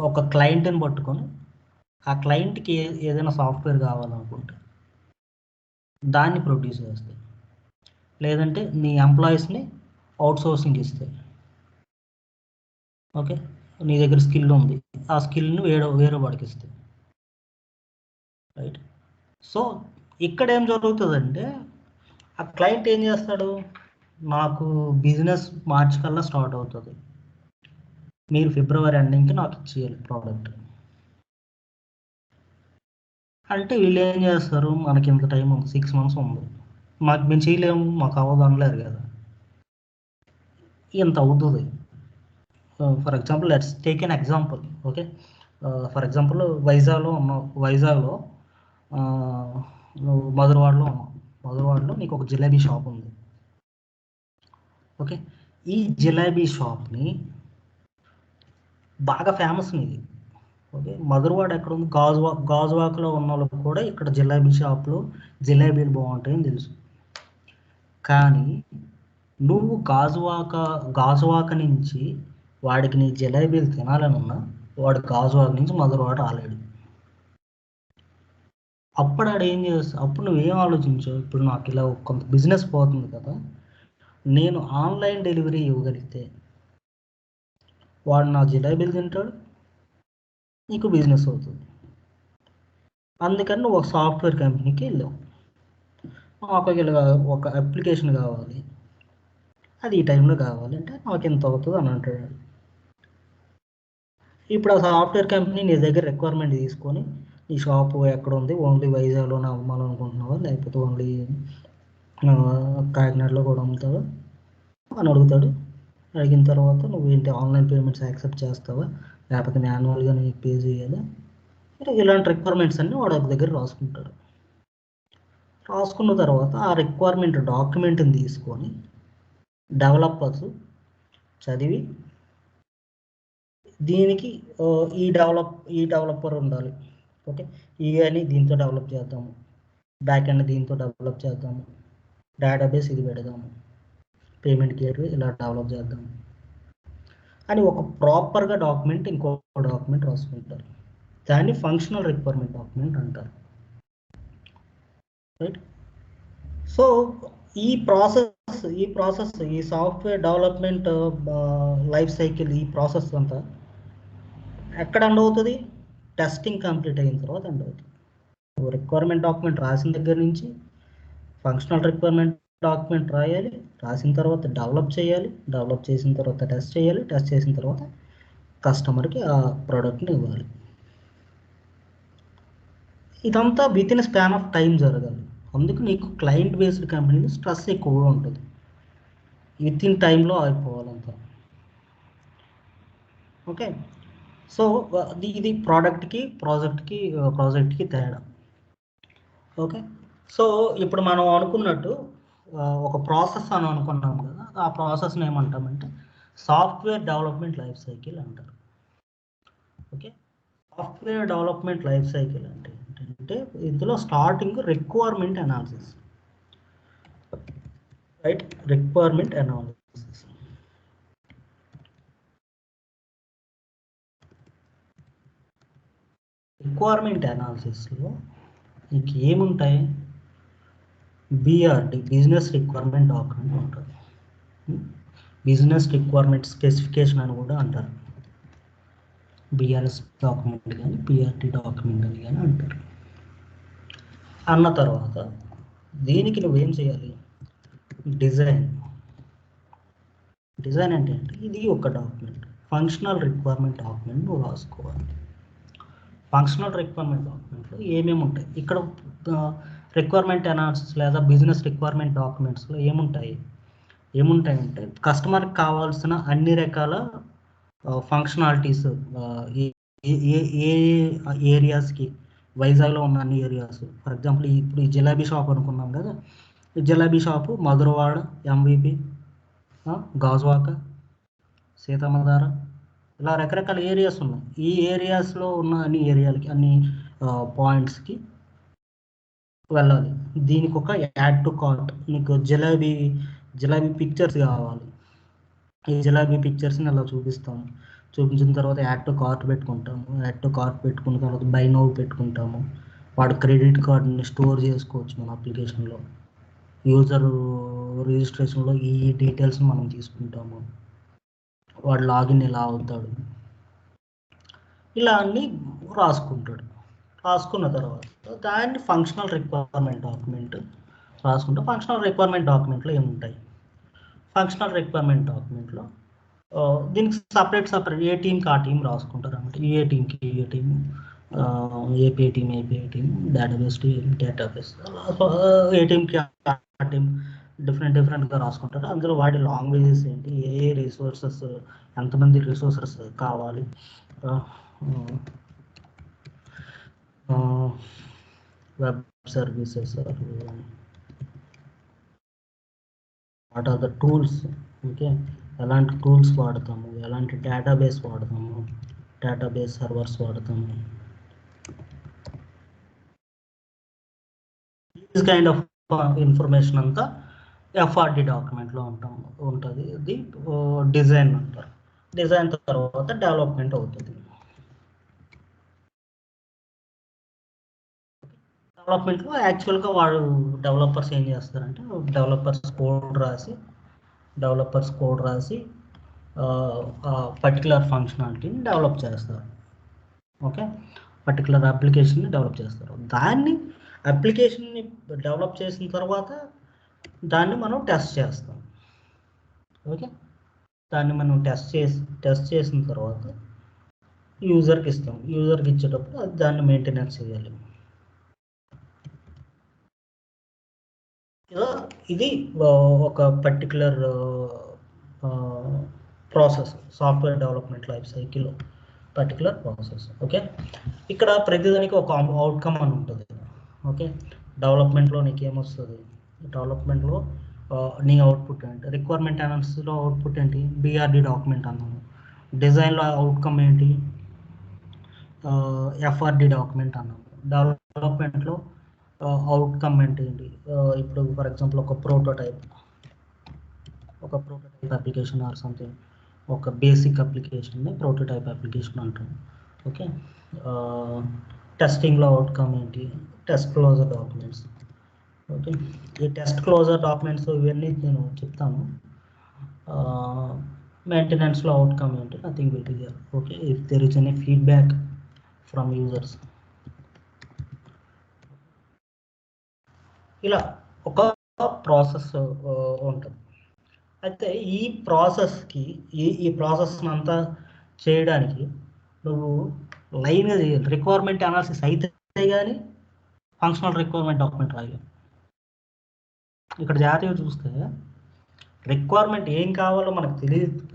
ఒక క్లయింట్ని పట్టుకొని ఆ క్లయింట్కి ఏదైనా సాఫ్ట్వేర్ కావాలనుకుంటే దాన్ని ప్రొడ్యూస్ చేస్తాయి. లేదంటే నీ ఎంప్లాయీస్ని అవుట్సోర్సింగ్ ఇస్తే. ఓకే, నీ దగ్గర స్కిల్ ఉంది, ఆ స్కిల్ని వేరే వాడికి ఇస్తే. రైట్. సో ఇక్కడ ఏం జరుగుతుందంటే ఆ క్లయింట్ ఏం చేస్తాడు, నాకు బిజినెస్ మార్చి కల్లా స్టార్ట్ అవుతుంది, మీరు ఫిబ్రవరి ఎండింగ్కి నాకు ఇచ్చేయాలి ప్రోడక్ట్ అంటే వీళ్ళు ఏం చేస్తారు, మనకి ఇంత టైం ఉంది, 6 months ఉంది, మేము చేయలేము, మాకు అవ్వదు అనలేరు కదా, ఇంత అవుతుంది. For example let's take an example. Okay, for example వైజాగ్లో ఉన్నావు, వైజాగ్లో నువ్వు మధురవాడలో ఉన్నావు, మధురవాడలో నీకు ఒక జిలేబీ షాప్ ఉంది. ఓకే, ఈ జిలేబీ షాప్ని బాగా ఫేమస్ నీది. ఓకే, మధురవాడ ఎక్కడ ఉంది, గాజువాకలో ఉన్న వాళ్ళకి కూడా ఇక్కడ జిలేబీ షాప్లో జిలేబీలు బాగుంటాయని తెలుసు. కానీ నువ్వు గాజువాక నుంచి వాడికి నీ జిలేబీలు తినాలని ఉన్నా, వాడు గాజువాక నుంచి మధురవాడ రాలేడు. అప్పుడు ఆడు ఏం చేస్తావు, అప్పుడు నువ్వేం ఆలోచించావు, ఇప్పుడు నాకు ఇలా కొంత బిజినెస్ పోతుంది కదా, నేను ఆన్లైన్ డెలివరీ ఇవ్వగలిగితే వాడు నా జిలేబీలు తింటాడు, నీకు బిజినెస్ అవుతుంది. అందుకని నువ్వు ఒక సాఫ్ట్వేర్ కంపెనీకి వెళ్ళావు, మాకు ఒక అప్లికేషన్ కావాలి, అది ఈ టైంలో కావాలి అంటే నాకు ఎంత అవుతుంది అని అంటాడు. ఇప్పుడు ఆ సాఫ్ట్వేర్ కంపెనీ నీ దగ్గర రిక్వైర్మెంట్ తీసుకొని, ఈ షాపు ఎక్కడ ఉంది, ఓన్లీ వైజాగ్లోనే అమ్మాలనుకుంటున్నావా, లేకపోతే ఓన్లీ కాకినాడలో కూడా అమ్ముతావా అని అడుగుతాడు. అడిగిన తర్వాత నువ్వు ఏంటి ఆన్లైన్ పేమెంట్స్ యాక్సెప్ట్ చేస్తావా, లేకపోతే మాన్యువల్గా నీకు పే చేయాలా, ఇలాంటి రిక్వైర్మెంట్స్ అన్నీ వాడు ఒక దగ్గర రాసుకుంటాడు. రాసుకున్న తర్వాత ఆ రిక్వైర్మెంట్ డాక్యుమెంట్ని తీసుకొని డెవలపర్స్ చదివి, దీనికి ఈ డెవలపర్ ఉండాలి, ఓకే, అని దీంతో డెవలప్ చేద్దాము, బ్యాక్ ఎండ్ దీంతో డెవలప్ చేద్దాము, డేటాబేస్ ఇది పెడదాము, పేమెంట్ గేట్వే ఇలా డెవలప్ చేద్దాము అని ఒక ప్రాపర్గా డాక్యుమెంట్ ఇంకో డాక్యుమెంట్ రాసుకుంటారు. దాన్ని ఫంక్షనల్ రిక్వైర్మెంట్ డాక్యుమెంట్ అంటారు. రైట్. సో ఈ ప్రాసెస్ ఈ సాఫ్ట్వేర్ డెవలప్మెంట్ లైఫ్ సైకిల్, ఈ ప్రాసెస్ అంతా ఎక్కడ ఎండ్ అవుతుంది, టెస్టింగ్ కంప్లీట్ అయిన తర్వాత ఎండ్ అవుతుంది. రిక్వైర్మెంట్ డాక్యుమెంట్ రాసిన దగ్గర నుంచి ఫంక్షనల్ రిక్వైర్మెంట్ డాక్యుమెంట్ రాయాలి, రాసిన తర్వాత డెవలప్ చేయాలి, డెవలప్ చేసిన తర్వాత టెస్ట్ చేయాలి, టెస్ట్ చేసిన తర్వాత కస్టమర్కి ఆ ప్రోడక్ట్ని ఇవ్వాలి. ఇదంతా with in span of time జరగాలి. అందుకు నీకు క్లయింట్ బేస్డ్ కంపెనీలో స్ట్రెస్ ఎక్కువగా ఉంటుంది, విత్ ఇన్ టైంలో అయిపోవాలంతా. ఓకే, సో ఇది ప్రాజెక్ట్కి తేడా. ఓకే, సో ఇప్పుడు మనం అనుకున్నట్టు ఒక ప్రాసెస్ అని అనుకున్నాం కదా, ఆ ప్రాసెస్ని ఏమంటామంటే సాఫ్ట్వేర్ డెవలప్మెంట్ లైఫ్ సైకిల్ అంటారు. Okay, software development life cycle అంటే ఏంటంటే ఇందులో starting requirement analysis. Right, requirement analysis. Requirement అనాలిసిస్లో మీకు ఏముంటాయి, బిఆర్డి బిజినెస్ రిక్వైర్మెంట్ డాక్యుమెంట్ ఉంటుంది, బిజినెస్ రిక్వైర్మెంట్ స్పెసిఫికేషన్ అని కూడా అంటారు, బిఆర్ఎస్ డాక్యుమెంట్ కానీ పిఆర్టీ డాక్యుమెంట్ అని కానీ అంటారు. అన్న తర్వాత దీనికి నువ్వేం చేయాలి, డిజైన్ అంటే ఇది ఒక డాక్యుమెంట్, ఫంక్షనల్ రిక్వైర్మెంట్ డాక్యుమెంట్ నువ్వు రాసుకోవాలి. ఫంక్షనల్ రిక్వైర్మెంట్ డాక్యుమెంట్లో ఏమేమి ఉంటాయి, ఇక్కడ రిక్వైర్మెంట్ అనాలిసిస్ లేదా బిజినెస్ రిక్వైర్మెంట్ డాక్యుమెంట్స్లో ఏముంటాయంటే కస్టమర్కి కావాల్సిన అన్ని రకాల ఫంక్షనాలిటీస్, ఏ ఏరియాస్కి, వైజాగ్లో ఉన్న అన్ని ఏరియాస్. ఫర్ ఎగ్జాంపుల్ ఇప్పుడు ఈ జిలేబీ షాప్ అనుకున్నాం కదా, ఈ జిలేబీ షాపు మధురవాడ, ఎంవిపి, గాజువాక, సీతమ్మధార, ఇలా రకరకాల ఏరియాస్ ఉన్నాయి. ఈ ఏరియాస్లో ఉన్న అన్ని ఏరియాలకి, అన్ని పాయింట్స్కి వెళ్ళాలి. దీనికి ఒక యాడ్ టు కార్ట్, నీకు జిలేబీ పిక్చర్స్ కావాలి, ఈ జిలేబీ పిక్చర్స్ని అలా చూపిస్తాము, చూపించిన తర్వాత యాడ్ టు కార్ట్ పెట్టుకుంటాము, యాడ్ టు కార్ట్ పెట్టుకున్న తర్వాత బై నౌ పెట్టుకుంటాము. వాడు క్రెడిట్ కార్డ్ని స్టోర్ చేసుకోవచ్చు మన అప్లికేషన్లో, యూజర్ రిజిస్ట్రేషన్లో ఈ డీటెయిల్స్ మనం తీసుకుంటాము, వాడు లాగిన్ ఎలా అవుతాడు, ఇలా అన్నీ రాసుకుంటాడు. రాసుకున్న తర్వాత దాన్ని ఫంక్షనల్ రిక్వైర్మెంట్ డాక్యుమెంట్ రాసుకుంటే ఫంక్షనల్ రిక్వైర్మెంట్ డాక్యుమెంట్లో ఏముంటాయి, ఫంక్షనల్ రిక్వైర్మెంట్ డాక్యుమెంట్లో దీనికి సపరేట్ ఏ టీంకి ఆ టీం రాసుకుంటారు అనమాట. ఏ టీంకి ఏ team, API team, database database, ఏ టీంకి ఆ టీం డిఫరెంట్గా రాసుకుంటారు. అందులో వాటి లాంగ్వేజెస్ ఏంటి, ఏ రిసోర్సెస్, ఎంతమంది రిసోర్సెస్ కావాలి, web services, what are the tools, okay, ఎలాంటి టూల్స్ వాడతాము, ఎలాంటి డేటాబేస్ వాడతాము, డేటాబేస్ సర్వర్స్ వాడతాము, దిస్ కైండ్ ఆఫ్ ఇన్ఫర్మేషన్ అంతా ఎఫ్ఆర్డి డాక్యుమెంట్లో ఉంటుంది. ఇది డిజైన్ అంటారు. డిజైన్ తర్వాత డెవలప్మెంట్ అవుతుంది. డెవలప్మెంట్లో యాక్చువల్గా వాడు డెవలపర్స్ ఏం చేస్తారంటే డెవలపర్స్ కోడ్ రాసి పర్టికులర్ ఫంక్షనాలిటీని డెవలప్ చేస్తారు. ఓకే, పర్టికులర్ అప్లికేషన్ని డెవలప్ చేస్తారు. దాన్ని అప్లికేషన్ని డెవలప్ చేసిన తర్వాత దాన్ని మనం టెస్ట్ చేస్తాం. ఓకే, దాన్ని మనం టెస్ట్ చేసిన తర్వాత యూజర్కి ఇస్తాం. యూజర్కి ఇచ్చేటప్పుడు దాన్ని మెయింటెనెన్స్ చేయాలి. ఇది ఒక particular process, software development life cycle particular process. Okay, ఇక్కడ ప్రతిదానికి ఒక అవుట్కమ్ అని ఉంటుంది. ఓకే, డెవలప్మెంట్లో నీకు ఏమొస్తుంది, డెవలప్మెంట్లో నీ అవుట్పుట్ ఏంటి, రిక్వైర్మెంట్ అనాలిసిస్లో అవుట్పుట్ ఏంటి, బిఆర్డి డాక్యుమెంట్ అన్నాము, డిజైన్లో అవుట్కమ్ ఏంటి, ఎఫ్ఆర్డి డాక్యుమెంట్ అన్నాము, డెవలప్మెంట్లో అవుట్కమ్ ఏంటి. ఇప్పుడు ఫర్ ఎగ్జాంపుల్ ఒక ప్రోటోటైప్ అప్లికేషన్ ఆర్ సంథింగ్, ఒక బేసిక్ అప్లికేషన్ని ప్రోటోటైప్ అప్లికేషన్ అంటాం. ఓకే, టెస్టింగ్లో అవుట్కమ్ ఏంటి, టెస్ట్ క్లోజర్ డాక్యుమెంట్స్. ఓకే, ఈ టెస్ట్ క్లోజర్ డాక్యుమెంట్స్ ఇవన్నీ నేను చెప్తాను. మెయింటెనెన్స్లో అవుట్కమ్ ఏంటి, nothing will be there. Okay, if there is any feedback from users. ఇలా ఒక ప్రాసెస్ ఉంటుంది. అయితే ఈ ప్రాసెస్కి ఈ ప్రాసెస్ అంతా చేయడానికి నువ్వు లైన్గా చేయాలి. రిక్వైర్మెంట్ అనాలిసిస్ అయితే కానీ ఫంక్షనల్ రిక్వైర్మెంట్ డాక్యుమెంట్ రాయాలి. ఇక్కడ జాగ్రత్తగా చూస్తే రిక్వైర్మెంట్ ఏం కావాలో మనకు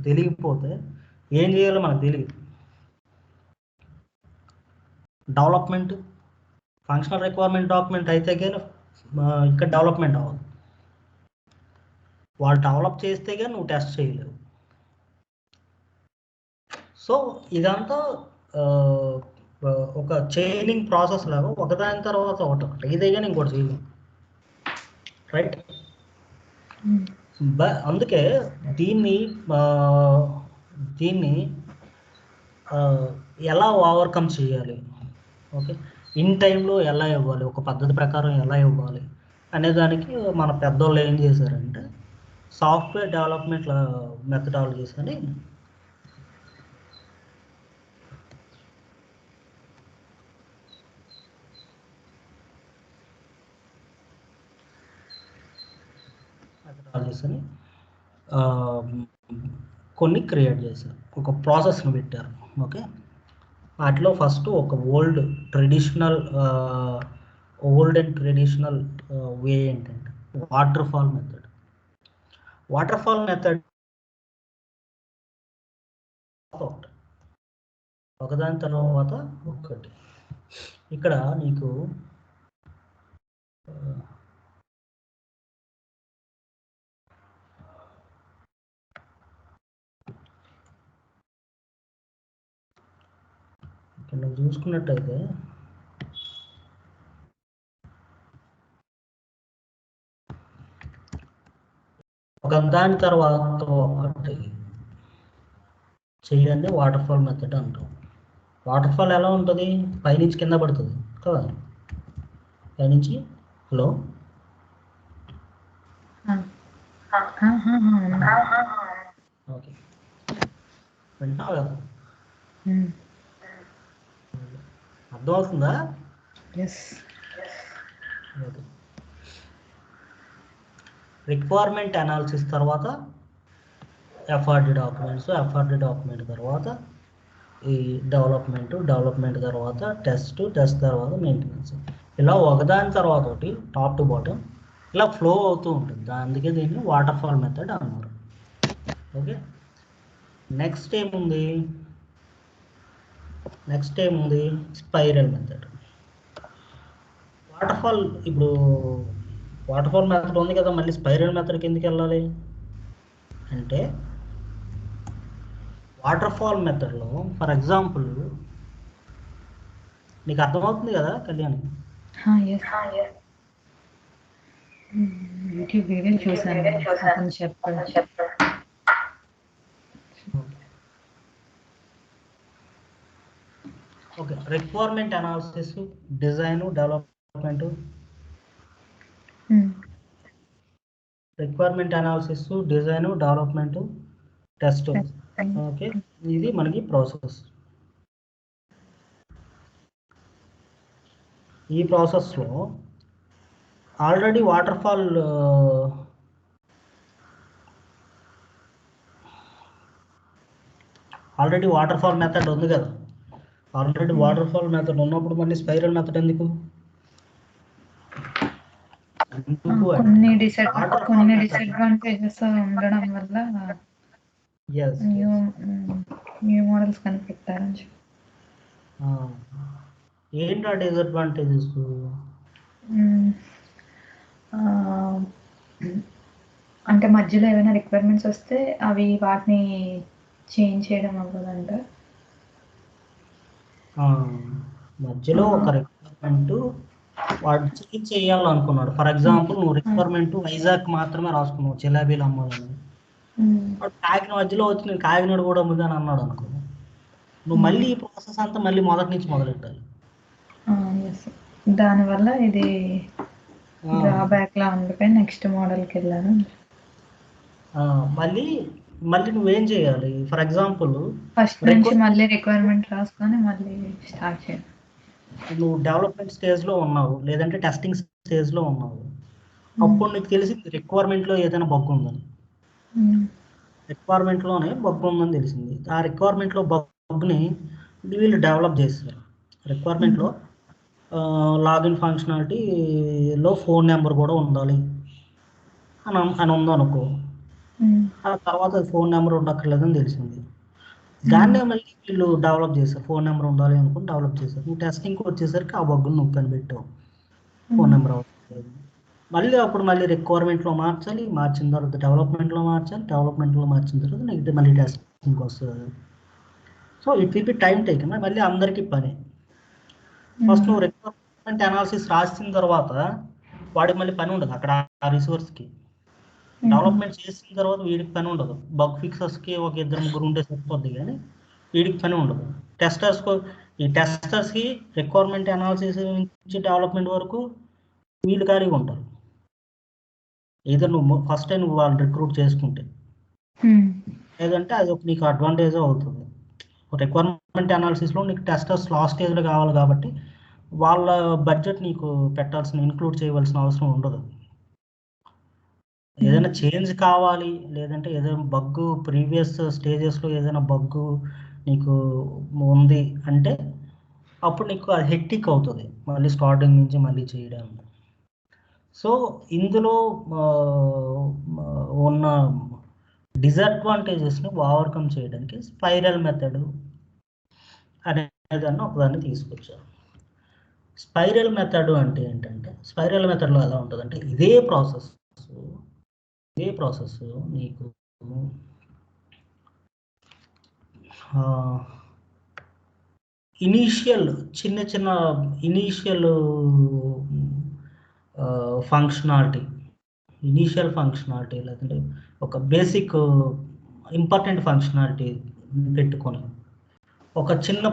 తెలియకపోతే ఏం చేయాలో మనకు తెలియదు. డెవలప్మెంట్ ఫంక్షనల్ రిక్వైర్మెంట్ డాక్యుమెంట్ అయితే కానీ ఇక్కడ డెవలప్మెంట్ అవ్వదు. వాళ్ళు డెవలప్ చేస్తే కానీ నువ్వు టెస్ట్ చేయలేవు. సో ఇదంతా ఒక చైనింగ్ ప్రాసెస్ లాగా ఒకదాని తర్వాత ఒకటి ఇదే కానీ ఇంకోటి చేయలేము. రైట్, అందుకే దీన్ని ఎలా ఓవర్కమ్ చేయాలి, ఓకే, ఇన్ టైంలో ఎలా ఇవ్వాలి, ఒక పద్ధతి ప్రకారం ఎలా ఇవ్వాలి అనే దానికి మన పెద్దోళ్ళు ఏం చేశారంటే సాఫ్ట్వేర్ డెవలప్మెంట్ మెథడాలజీస్ అని కొన్ని క్రియేట్ చేశారు, ఒక ప్రాసెస్ని పెట్టారు. ఓకే, వాటిలో ఫస్ట్ ఒక ఓల్డ్ అండ్ ట్రెడిషనల్ వే ఏంటంటే వాటర్ ఫాల్ మెథడ్ ఒకదాని తర్వాత ఒకటి. ఇక్కడ నీకు నువ్వు చూసుకున్నట్టయితే ఒక దాని తర్వాత ఒకటి చేయండి వాటర్ ఫాల్ మెథడ్ అంటాం. వాటర్ ఫాల్ ఎలా ఉంటుంది, పైనుంచి కింద పడుతుంది కదా, పైనుంచి. హలో, ఓకే, వింటున్నావు కదా? అర్థమవుతుందా? ఎస్. ఓకే. రిక్వైర్మెంట్ అనాలిసిస్ తర్వాత ఎఫ్ఆర్డి డాక్యుమెంట్ తర్వాత ఈ డెవలప్మెంట్ తర్వాత టెస్ట్ తర్వాత మెయింటెనెన్స్, ఇలా ఒకదాని తర్వాత ఒకటి టాప్ టు బాటమ్ ఇలా ఫ్లో అవుతూ ఉంటుంది. అందుకే దీన్ని వాటర్ ఫాల్ మెథడ్ అన్నారు. ఓకే, నెక్స్ట్ ఏముంది స్పైరల్ మెథడ్. ఇప్పుడు వాటర్ ఫాల్ మెథడ్ ఉంది కదా, మళ్ళీ స్పైరల్ మెథడ్కి ఎందుకు వెళ్ళాలి అంటే, వాటర్ ఫాల్ మెథడ్లో ఫర్ ఎగ్జాంపుల్ నీకు అర్థమవుతుంది కదా కళ్యాణి? యూట్యూబ్ వీడియో చూసాను, అతను చెప్పాడు. Okay, requirement analysis, design, development. Requirement analysis, design, development, test. Okay, ఇది మనకి ప్రాసెస్. ఈ ప్రాసెస్లో ఆల్రెడీ వాటర్ ఫాల్ మెథడ్ ఉంది కదా. ఆల్రెడీ వాటర్ ఫాల్ మెథడ్ ఉన్నప్పుడు మళ్ళీ స్పైరల్ మెథడ్ ఎందుకు? కొన్ని డిసడ్వాంటేజెస్ ఉండడం వల్ల న్యూ మోడల్స్ కనిపెట్టారని చెప్పి. ఏంటి ఆ డిసడ్వాంటేజెస్? అంటే మధ్యలో ఏమైనా రిక్వైర్మెంట్స్ వస్తే అవి వాటిని చేంజ్ చేయడం అవ్వదంట. మధ్యలో ఒక రిక్వైర్మెంట్ వాడు చేంజ్ చేయాలనుకున్నాడు. ఫర్ ఎగ్జాంపుల్ నువ్వు రిక్వైర్మెంట్ వైజాగ్ మాత్రమే రాసుకున్నావు, జిలేబీలు అమ్మాలని. కాకినాడ మధ్యలో వచ్చి నేను కాకినాడ కూడా అమ్ముతాను అన్నాడు అనుకో, నువ్వు మళ్ళీ ఈ ప్రాసెస్ అంతా మళ్ళీ మొదటి నుంచి మొదలెట్టాలి. దానివల్ల ఇది డ్రాబ్యాక్ లా ఉండిపోయి నెక్స్ట్ మోడల్కి వెళ్ళాను. మళ్ళీ నువ్వేం చేయాలి? ఫర్ ఎగ్జాంపుల్ ఫస్ట్ నుంచి మళ్ళీ రిక్వైర్మెంట్ రాసుకొని మళ్ళీ స్టార్ట్ చేయాలి. నువ్వు డెవలప్మెంట్ స్టేజ్లో ఉన్నావు, లేదంటే టెస్టింగ్ స్టేజ్లో ఉన్నావు, అప్పుడు నీకు తెలిసింది రిక్వైర్మెంట్లో ఏదైనా బగ్ ఉందని. రిక్వైర్మెంట్లోనే బగ్ ఉందని తెలిసింది. ఆ రిక్వైర్మెంట్లో బగ్ని వీళ్ళు డెవలప్ చేస్తారు. రిక్వైర్మెంట్లో లాగిన్ ఫంక్షనాలిటీలో ఫోన్ నెంబర్ కూడా ఉండాలి అని ఉందనుకో, ఆ తర్వాత ఫోన్ నెంబర్ ఉండక్కర్లేదని తెలిసింది. దాన్నే మళ్ళీ వీళ్ళు డెవలప్ చేశారు, ఫోన్ నెంబర్ ఉండాలి అనుకుని డెవలప్ చేశారు. నువ్వు టెస్టింగ్కి వచ్చేసరికి ఆ బగ్గును నువ్వు కనిపెట్టావు, ఫోన్ నెంబర్ అవసరం. మళ్ళీ రిక్వైర్మెంట్లో మార్చాలి, మార్చిన తర్వాత డెవలప్మెంట్లో మార్చిన తర్వాత నెక్స్ట్ మళ్ళీ టెస్టింగ్కి వస్తుంది. So it will be time taken. మళ్ళీ అందరికీ పని. ఫస్ట్ నువ్వు రిక్వైర్మెంట్ అనాలిసిస్ రాసిన తర్వాత వాడికి మళ్ళీ పని ఉండదు అక్కడ, ఆ రిసోర్స్కి. డెవలప్మెంట్ చేసిన తర్వాత వీడికి పని ఉండదు. బగ్ ఫిక్సర్స్కి ఒక 2-3 ఉంటే సరిపోద్ది, కానీ వీడికి పని ఉండదు. టెస్టర్స్కి రిక్వైర్మెంట్ అనాలిసిస్ నుంచి డెవలప్మెంట్ వరకు వీళ్ళు ఖాళీగా ఉంటారు. ఏదో నువ్వు ఫస్ట్ టైం నువ్వు వాళ్ళు రిక్రూట్ చేసుకుంటే, లేదంటే అది ఒక నీకు అడ్వాంటేజ్ అవుతుంది. రిక్వైర్మెంట్ అనాలిసిస్లో నీకు టెస్టర్స్ లాస్ట్ స్టేజ్లో కావాలి కాబట్టి వాళ్ళ బడ్జెట్ నీకు ఇంక్లూడ్ చేయవలసిన అవసరం ఉండదు. ఏదైనా చేంజ్ కావాలి, లేదంటే ఏదైనా బగ్ ప్రీవియస్ స్టేజెస్లో ఏదైనా బగ్ నీకు ఉంది అంటే అప్పుడు నీకు అది హెక్టిక్ అవుతుంది మళ్ళీ స్టార్టింగ్ నుంచి మళ్ళీ చేయడం. సో ఇందులో ఉన్న డిసడ్వాంటేజెస్ని ఓవర్కమ్ చేయడానికి స్పైరల్ మెథడ్ అనేదాన్ని ఒకదాన్ని తీసుకొచ్చారు. స్పైరల్ మెథడ్ అంటే ఏంటంటే, స్పైరల్ మెథడ్లో ఎలా ఉంటుందంటే ఇదే ప్రాసెస్ నీకు ఇనీషియల్ ఫంక్షనాలిటీ లేదంటే ఒక బేసిక్ ఇంపార్టెంట్ ఫంక్షనాలిటీ పెట్టుకొని ఒక చిన్న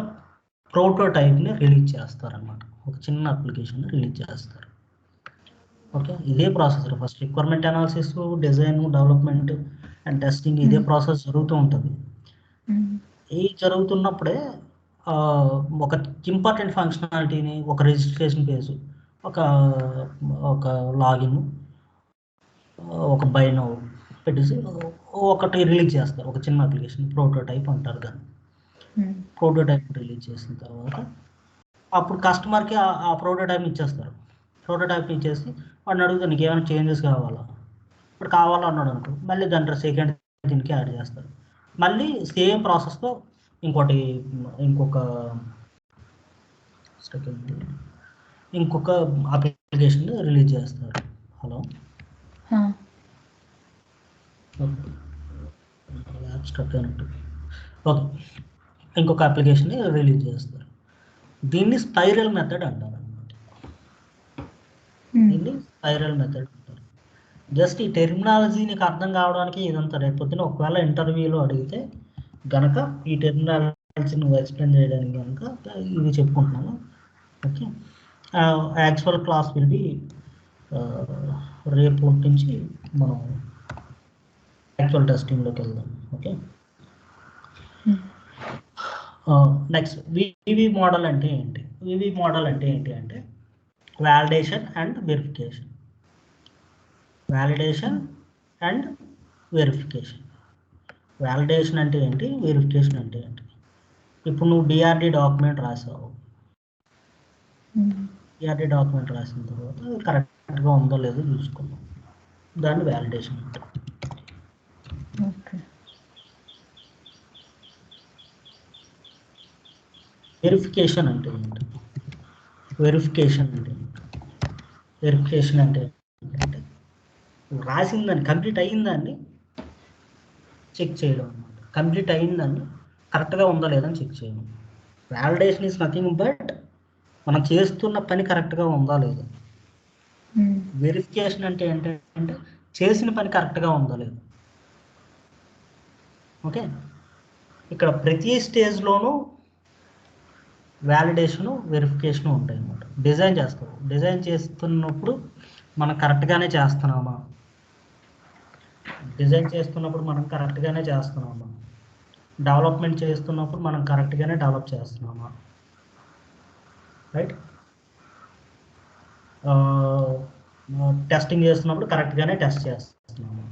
ప్రోటోటైప్ని రిలీజ్ చేస్తారనమాట. ఒక చిన్న అప్లికేషన్ రిలీజ్ చేస్తారు. ఓకే, ఇదే process. First requirement analysis, design, development and testing ఇదే ప్రాసెస్ జరుగుతూ ఉంటుంది. ఈ జరుగుతున్నప్పుడే ఒక ఇంపార్టెంట్ ఫంక్షనాలిటీని, ఒక రిజిస్ట్రేషన్ పేజ్, ఒక ఒక లాగిన్, ఒక బై నౌ పెట్టేసి ఒకటి రిలీజ్ చేస్తారు. ఒక చిన్న అప్లికేషన్ ప్రోటోటైప్ అంటారు దాన్ని. ప్రోటోటైప్ రిలీజ్ చేసిన తర్వాత అప్పుడు కస్టమర్కి ఆ ప్రోటోటైప్ ఇచ్చేస్తారు. ప్రోటోటైప్ ఇచ్చేసి వాడిని అడుగుతారు నీకు ఏమైనా చేంజెస్ కావాలా. ఇప్పుడు కావాలన్నాడు అనుకో, మళ్ళీ దాంట్లో సెకండ్ దీనికి యాడ్ చేస్తారు. మళ్ళీ సేమ్ ప్రాసెస్తో ఇంకొక అప్లికేషన్ రిలీజ్ చేస్తారు. హలో, స్ట్రక్ అయినట్టు. ఓకే, ఇంకొక అప్లికేషన్ రిలీజ్ చేస్తారు. దీన్ని స్పైరల్ మెథడ్ అంటారు అన్నమాట. దీన్ని స్పైరల్ మెథడ్ అంటారు. జస్ట్ ఈ టెర్మినాలజీ నీకు అర్థం కావడానికి ఇదంతా. రేపొద్దున ఒకవేళ ఇంటర్వ్యూలో అడిగితే గనక ఈ టెర్మినాలజీ నువ్వు ఎక్స్ప్లెయిన్ చేయడానికి కనుక ఇది చెప్పుకుంటున్నాను. Okay, actual class will be రేపు నుంచి మనం యాక్చువల్ టెస్టింగ్లోకి వెళ్దాం. ఓకే, నెక్స్ట్ వివి మోడల్ అంటే ఏంటి? వివి మోడల్ అంటే ఏంటి అంటే validation and verification. Validation and verification. Validation అంటే ఏంటి, వెరిఫికేషన్ అంటే ఏంటి? ఇప్పుడు నువ్వు డిఆర్డి డాక్యుమెంట్ రాసావు. డిఆర్డి డాక్యుమెంట్ రాసిన తర్వాత కరెక్ట్గా ఉందో లేదో చూసుకున్నాం, దాన్ని వ్యాలిడేషన్ అంటారు. వెరిఫికేషన్ అంటే ఏంటి? వెరిఫికేషన్ అంటే వెరిఫికేషన్ అంటే ఏంటంటే రాసిన దాన్ని, కంప్లీట్ అయ్యిందాన్ని చెక్ చేయడం అన్నమాట. కంప్లీట్ అయ్యిందాన్ని కరెక్ట్గా ఉందా లేదని చెక్ చేయడం. వ్యాలిడేషన్ ఈజ్ నథింగ్ బట్ మనం చేస్తున్న పని కరెక్ట్గా ఉందా లేదా. వెరిఫికేషన్ అంటే ఏంటంటే చేసిన పని కరెక్ట్గా ఉందా లేదా. ఓకే, ఇక్కడ ప్రతి స్టేజ్లోనూ వ్యాలిడేషను, వెరిఫికేషను ఉంటాయి అన్నమాట. డిజైన్ చేస్తాం, డిజైన్ చేస్తున్నప్పుడు మనం కరెక్ట్గానే చేస్తున్నామా, డిజైన్ చేస్తున్నప్పుడు మనం కరెక్ట్గానే చేస్తున్నామా, డెవలప్మెంట్ చేస్తున్నప్పుడు మనం కరెక్ట్గానే డెవలప్ చేస్తున్నామా, రైట్. టెస్టింగ్ చేస్తున్నప్పుడు కరెక్ట్గానే టెస్ట్ చేస్తున్నామా.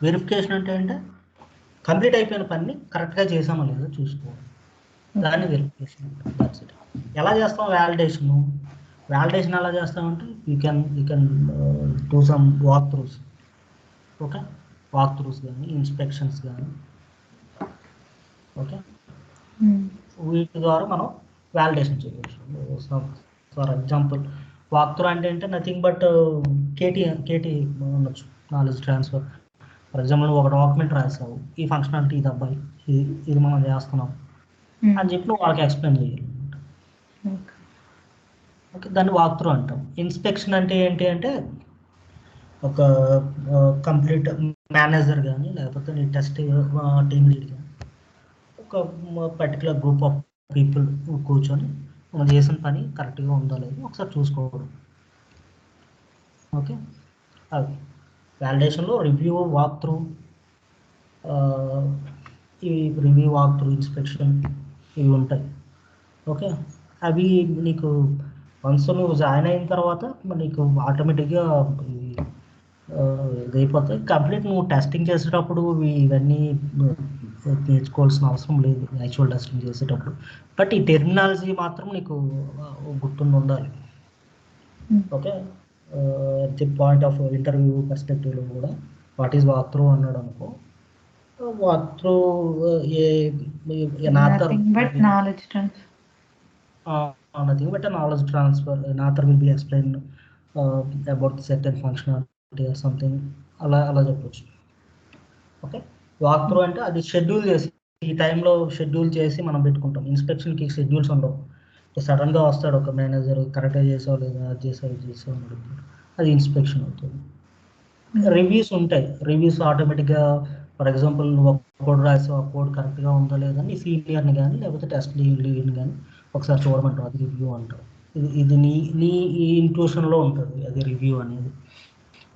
వెరిఫికేషన్ అంటే కంప్లీట్ అయిపోయిన పని కరెక్ట్గా చేసామా లేదో చూసుకోవాలి, దాన్ని వెరిఫికేషన్. That's it. ఎలా చేస్తాం వ్యాలిడేషను? వ్యాలిడేషన్ ఎలా చేస్తామంటే you can do some walk throughs. Okay, walk throughs కానీ ఇన్స్పెక్షన్స్ కానీ, ఓకే, వీటి ద్వారా మనం వ్యాలిడేషన్ చేయవచ్చు. ఫర్ ఎగ్జాంపుల్ వాక్ త్రూ అంటే నథింగ్ బట్ కేటీ ఉండొచ్చు, నాలెడ్జ్ ట్రాన్స్ఫర్. ఫర్ ఎగ్జాంపుల్ ఒక డాక్యుమెంట్ రాసావు, ఈ ఫంక్షనాలిటీ ఇది అబ్బాయి, ఇది మనం చేస్తున్నాం అని చెప్పి నువ్వు వాళ్ళకి ఎక్స్ప్లెయిన్ చేయాలి. ఓకే, దాన్ని వాక్ త్రూ అంటాం. ఇన్స్పెక్షన్ అంటే ఏంటి అంటే ఒక కంప్లీట్ మేనేజర్ కానీ లేకపోతే నీ టెస్ట్ టీమ్ లీడ్ కానీ ఒక పర్టికులర్ గ్రూప్ ఆఫ్ పీపుల్ కూర్చొని మనం చేసిన పని కరెక్ట్గా ఉందో లేదో ఒకసారి చూసుకోవడం. ఓకే, అది వ్యాలిడేషన్లో రివ్యూ, వాక్ త్రూ, ఈ రివ్యూ, వాక్ త్రూ, ఇన్స్పెక్షన్ ఇవి ఉంటాయి. ఓకే, అవి నీకు వన్స్ నువ్వు జాయిన్ అయిన తర్వాత నీకు ఆటోమేటిక్గా ఇది అయిపోతాయి. కంప్లీట్ నువ్వు టెస్టింగ్ చేసేటప్పుడు ఇవన్నీ నేర్చుకోవాల్సిన అవసరం లేదు యాక్చువల్ టెస్టింగ్ చేసేటప్పుడు. బట్ ఈ టెర్మినాలజీ మాత్రం నీకు గుర్తుండి ఉండాలి. Okay, at the point of interview పర్స్పెక్టివ్లో కూడా వాట్ ఈజ్ వాక్ త్రూ అన్నాడు అనుకో, walk through Nothing but knowledge transfer. Nothing but a knowledge transfer. Another will be explained about certain functionality or something. అలా చెప్పచ్చు. ఓకే, వాక్ త్రూ అంటే అది schedule చేసి ఈ టైంలో షెడ్యూల్ చేసి మనం పెట్టుకుంటాం. ఇన్స్పెక్షన్కి షెడ్యూల్స్ ఉండవు. సడన్గా వస్తాడు ఒక మేనేజర్, కరెక్ట్గా చేసావు లేదా, అది చేసావు ఇది చేసావు అని అడుగుతాడు, అది ఇన్స్పెక్షన్ అవుతుంది. రివ్యూస్ ఉంటాయి. రివ్యూస్ ఆటోమేటిక్గా ఫర్ ఎగ్జాంపుల్ నువ్వు ఒక కోడ్ రాసావు, ఆ కోడ్ కరెక్ట్గా ఉందా లేదని సీనియర్ని కానీ లేకపోతే టెస్ట్ లీడ్ని కానీ ఒకసారి చూడమంటావు, అది రివ్యూ అంటావు. ఇది నీ నీ ఈ ఇంక్లూషన్లో ఉంటుంది అది రివ్యూ అనేది.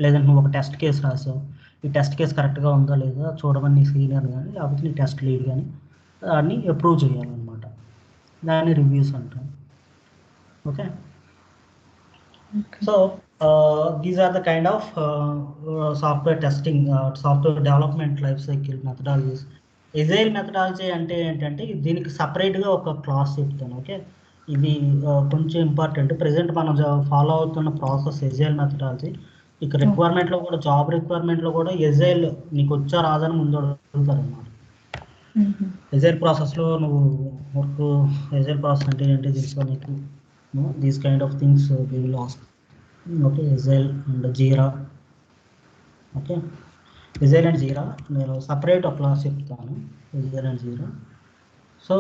లేదంటే నువ్వు ఒక టెస్ట్ కేసు రాసావు, ఈ టెస్ట్ కేసు కరెక్ట్గా ఉందా లేదా చూడమని నీ సీనియర్ కానీ లేకపోతే నీ టెస్ట్ లీడ్ కానీ దాన్ని అప్రూవ్ చేయాలన్నమాట. దాన్ని రివ్యూస్ అంటాం. Okay. So these are the kind of software testing, software development life cycle methodologies. Agile methodology అంటే ఏంటంటే దీనికి సపరేట్గా ఒక క్లాస్ చెప్తాను. ఓకే, ఇది కొంచెం ఇంపార్టెంట్. ప్రెసెంట్ మనం ఫాలో అవుతున్న ప్రాసెస్ ఎజైల్ మెథడాలజీ. ఇక రిక్వైర్మెంట్లో కూడా, జాబ్ రిక్వైర్మెంట్లో కూడా ఎజైల్ నీకు వచ్చా రాదని ముందు అడుగుతారు అన్నమాట. ఎజైల్ ప్రాసెస్లో నువ్వు వర్క్, ఎజైల్ ప్రాసెస్ అంటే ఏంటి తెలుసుకో నీకు. These kind of things we will ask. Okay, agile and Jira. Okay, agile and Jira నేను సపరేట్ ఒక క్లాస్ చెప్తాను, agile and Jira. So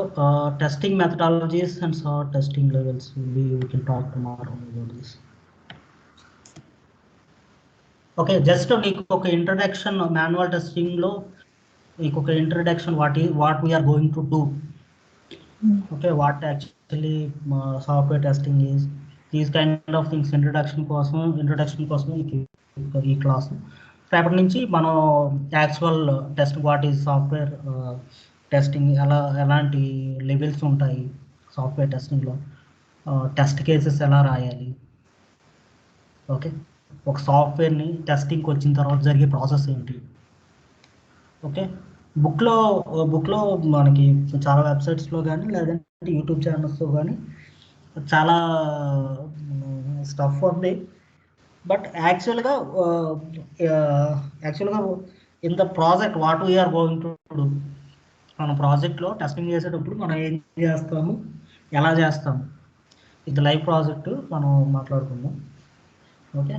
testing methodologies and testing levels we can talk tomorrow about this. Okay, just నీకు ఒక introduction, manual టెస్టింగ్లో నీకు ఒక introduction, what we're going to do. Okay, what actually software testing is, these kind of things introduction కోసం ఈ class. రేపటి నుంచి మనం actual test, what is software testing, ఎలాంటి లెవెల్స్ ఉంటాయి సాఫ్ట్వేర్ టెస్టింగ్లో, టెస్ట్ కేసెస్ ఎలా రాయాలి. ఓకే, ఒక సాఫ్ట్వేర్ని టెస్టింగ్కి వచ్చిన తర్వాత జరిగే ప్రాసెస్ ఏంటి. ఓకే, బుక్లో మనకి చాలా వెబ్సైట్స్లో కానీ లేదంటే యూట్యూబ్ ఛానల్స్లో కానీ చాలా స్టఫ్ ఉంది. బట్ యాక్చువల్గా in the project what we're going to do, మన ప్రాజెక్ట్లో టెస్టింగ్ చేసేటప్పుడు మనం ఏం చేస్తాము, ఎలా చేస్తాము, ఇది లైవ్ ప్రాజెక్టు మనం మాట్లాడుకుందాం. ఓకే.